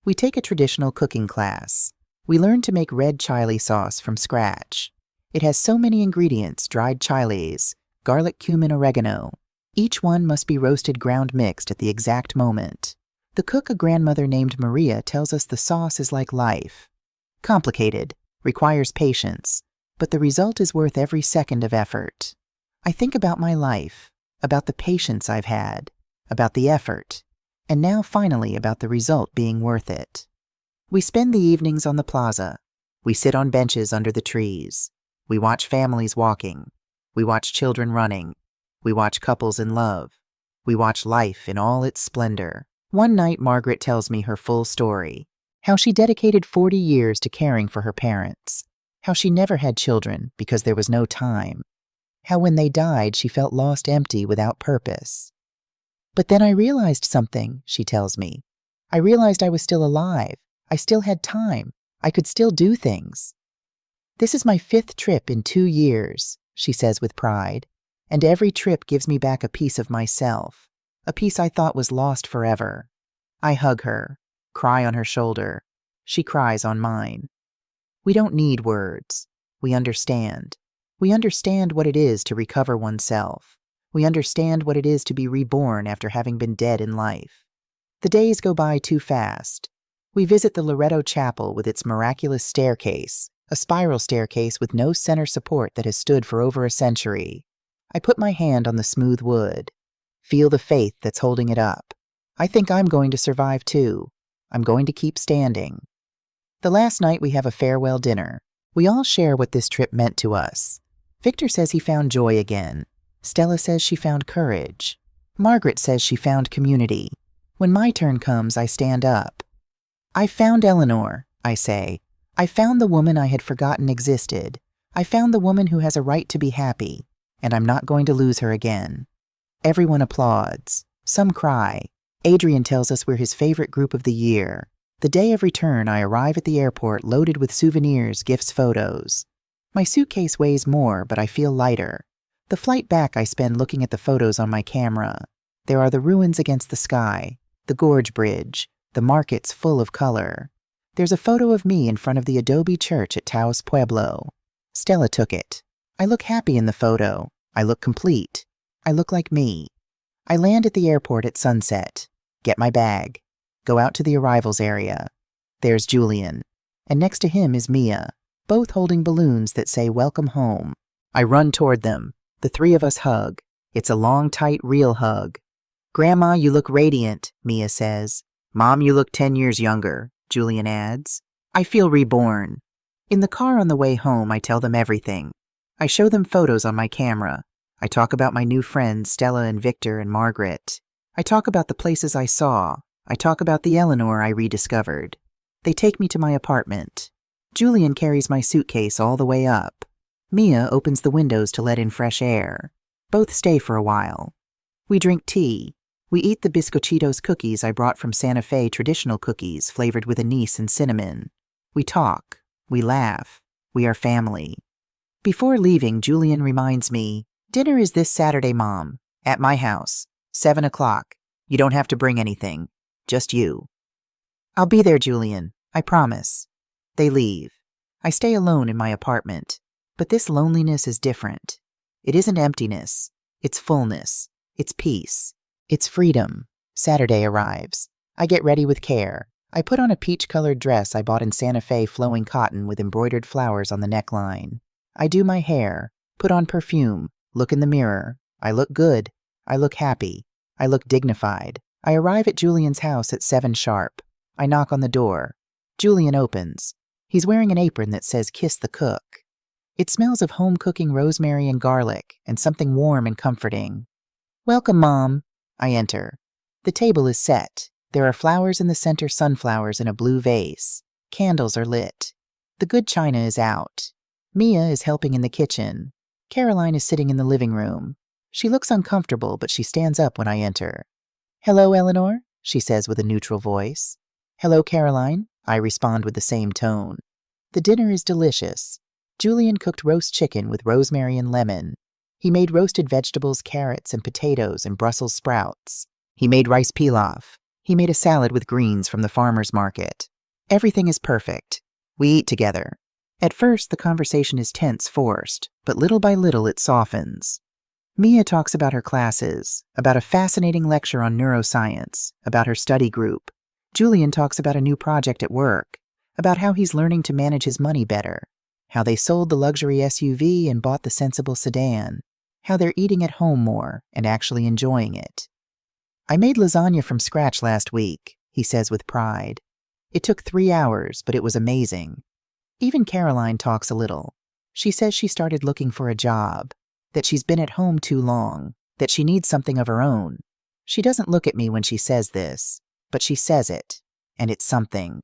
We take a traditional cooking class. We learn to make red chile sauce from scratch. It has so many ingredients: dried chiles, garlic, cumin, oregano. Each one must be roasted, ground, mixed at the exact moment. The cook, a grandmother named Maria, tells us the sauce is like life. Complicated, requires patience, but the result is worth every second of effort. I think about my life, about the patience I've had, about the effort, and now finally about the result being worth it. We spend the evenings on the plaza. We sit on benches under the trees. We watch families walking. We watch children running. We watch couples in love. We watch life in all its splendor. One night, Margaret tells me her full story. How she dedicated 40 years to caring for her parents. How she never had children because there was no time. How when they died, she felt lost, empty, without purpose. But then I realized something, she tells me. I realized I was still alive. I still had time. I could still do things. This is my 5th trip in 2 years, she says with pride, and every trip gives me back a piece of myself, a piece I thought was lost forever. I hug her, cry on her shoulder. She cries on mine. We don't need words. We understand. We understand what it is to recover oneself. We understand what it is to be reborn after having been dead in life. The days go by too fast. We visit the Loretto Chapel with its miraculous staircase, a spiral staircase with no center support that has stood for over a century. I put my hand on the smooth wood, feel the faith that's holding it up. I think I'm going to survive too. I'm going to keep standing. The last night we have a farewell dinner. We all share what this trip meant to us. Victor says he found joy again. Stella says she found courage. Margaret says she found community. When my turn comes, I stand up. I found Eleanor, I say. I found the woman I had forgotten existed. I found the woman who has a right to be happy, and I'm not going to lose her again. Everyone applauds. Some cry. Adrian tells us we're his favorite group of the year. The day of return, I arrive at the airport loaded with souvenirs, gifts, photos. My suitcase weighs more, but I feel lighter. The flight back I spend looking at the photos on my camera. There are the ruins against the sky, the gorge bridge, the markets full of color. There's a photo of me in front of the adobe church at Taos Pueblo. Stella took it. I look happy in the photo. I look complete. I look like me. I land at the airport at sunset. Get my bag. Go out to the arrivals area. There's Julian. And next to him is Mia, both holding balloons that say welcome home. I run toward them. The 3 of us hug. It's a long, tight, real hug. Grandma, you look radiant, Mia says. Mom, you look 10 years younger, Julian adds. I feel reborn. In the car on the way home, I tell them everything. I show them photos on my camera. I talk about my new friends, Stella and Victor and Margaret. I talk about the places I saw. I talk about the Eleanor I rediscovered. They take me to my apartment. Julian carries my suitcase all the way up. Mia opens the windows to let in fresh air. Both stay for a while. We drink tea. We eat the bizcochitos cookies I brought from Santa Fe, traditional cookies flavored with anise and cinnamon. We talk. We laugh. We are family. Before leaving, Julian reminds me, dinner is this Saturday, Mom, at my house, 7 o'clock. You don't have to bring anything. Just you. I'll be there, Julian. I promise. They leave. I stay alone in my apartment. But this loneliness is different. It isn't emptiness. It's fullness. It's peace. It's freedom. Saturday arrives. I get ready with care. I put on a peach-colored dress I bought in Santa Fe, flowing cotton with embroidered flowers on the neckline. I do my hair, put on perfume, look in the mirror. I look good. I look happy. I look dignified. I arrive at Julian's house at 7 sharp. I knock on the door. Julian opens. He's wearing an apron that says "Kiss the Cook." It smells of home-cooking rosemary and garlic, and something warm and comforting. Welcome, Mom. I enter. The table is set. There are flowers in the center, sunflowers in a blue vase. Candles are lit. The good china is out. Mia is helping in the kitchen. Caroline is sitting in the living room. She looks uncomfortable, but she stands up when I enter. Hello, Eleanor, she says with a neutral voice. Hello, Caroline, I respond with the same tone. The dinner is delicious. Julian cooked roast chicken with rosemary and lemon. He made roasted vegetables, carrots, and potatoes and Brussels sprouts. He made rice pilaf. He made a salad with greens from the farmer's market. Everything is perfect. We eat together. At first, the conversation is tense, forced, but little by little it softens. Mia talks about her classes, about a fascinating lecture on neuroscience, about her study group. Julian talks about a new project at work, about how he's learning to manage his money better, how they sold the luxury SUV and bought the sensible sedan, how they're eating at home more and actually enjoying it. I made lasagna from scratch last week, he says with pride. It took 3 hours, but it was amazing. Even Caroline talks a little. She says she started looking for a job, that she's been at home too long, that she needs something of her own. She doesn't look at me when she says this, but she says it, and it's something.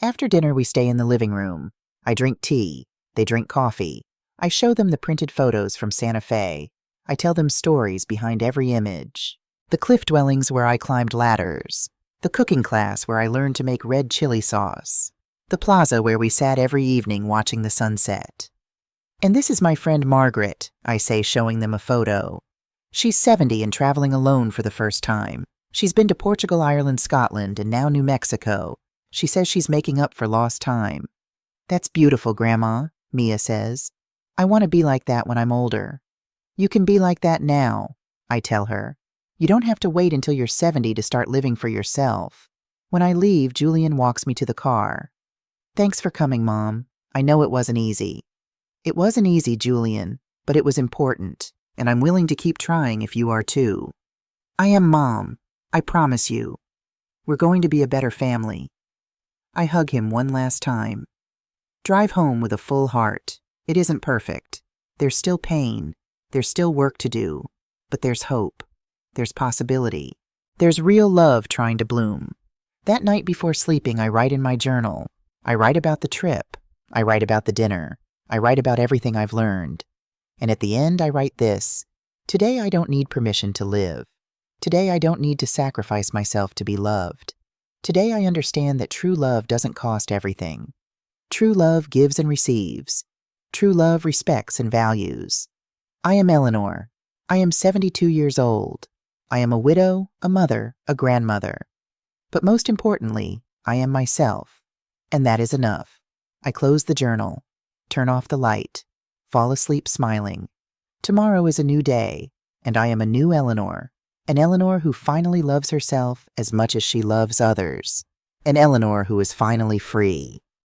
After dinner, we stay in the living room. I drink tea. They drink coffee. I show them the printed photos from Santa Fe. I tell them stories behind every image. The cliff dwellings where I climbed ladders. The cooking class where I learned to make red chili sauce. The plaza where we sat every evening watching the sunset. And this is my friend Margaret, I say, showing them a photo. She's 70 and traveling alone for the first time. She's been to Portugal, Ireland, Scotland, and now New Mexico. She says she's making up for lost time. That's beautiful, Grandma, Mia says. I want to be like that when I'm older. You can be like that now, I tell her. You don't have to wait until you're 70 to start living for yourself. When I leave, Julian walks me to the car. Thanks for coming, Mom. I know it wasn't easy. It wasn't easy, Julian, but it was important, and I'm willing to keep trying if you are too. I am, Mom. I promise you. We're going to be a better family. I hug him one last time. Drive home with a full heart. It isn't perfect. There's still pain. There's still work to do. But there's hope. There's possibility. There's real love trying to bloom. That night before sleeping, I write in my journal. I write about the trip. I write about the dinner. I write about everything I've learned. And at the end, I write this. Today, I don't need permission to live. Today, I don't need to sacrifice myself to be loved. Today, I understand that true love doesn't cost everything. True love gives and receives. True love respects and values. I am Eleanor. I am 72 years old. I am a widow, a mother, a grandmother. But most importantly, I am myself. And that is enough. I close the journal, turn off the light, fall asleep smiling. Tomorrow is a new day, and I am a new Eleanor. An Eleanor who finally loves herself as much as she loves others. An Eleanor who is finally free.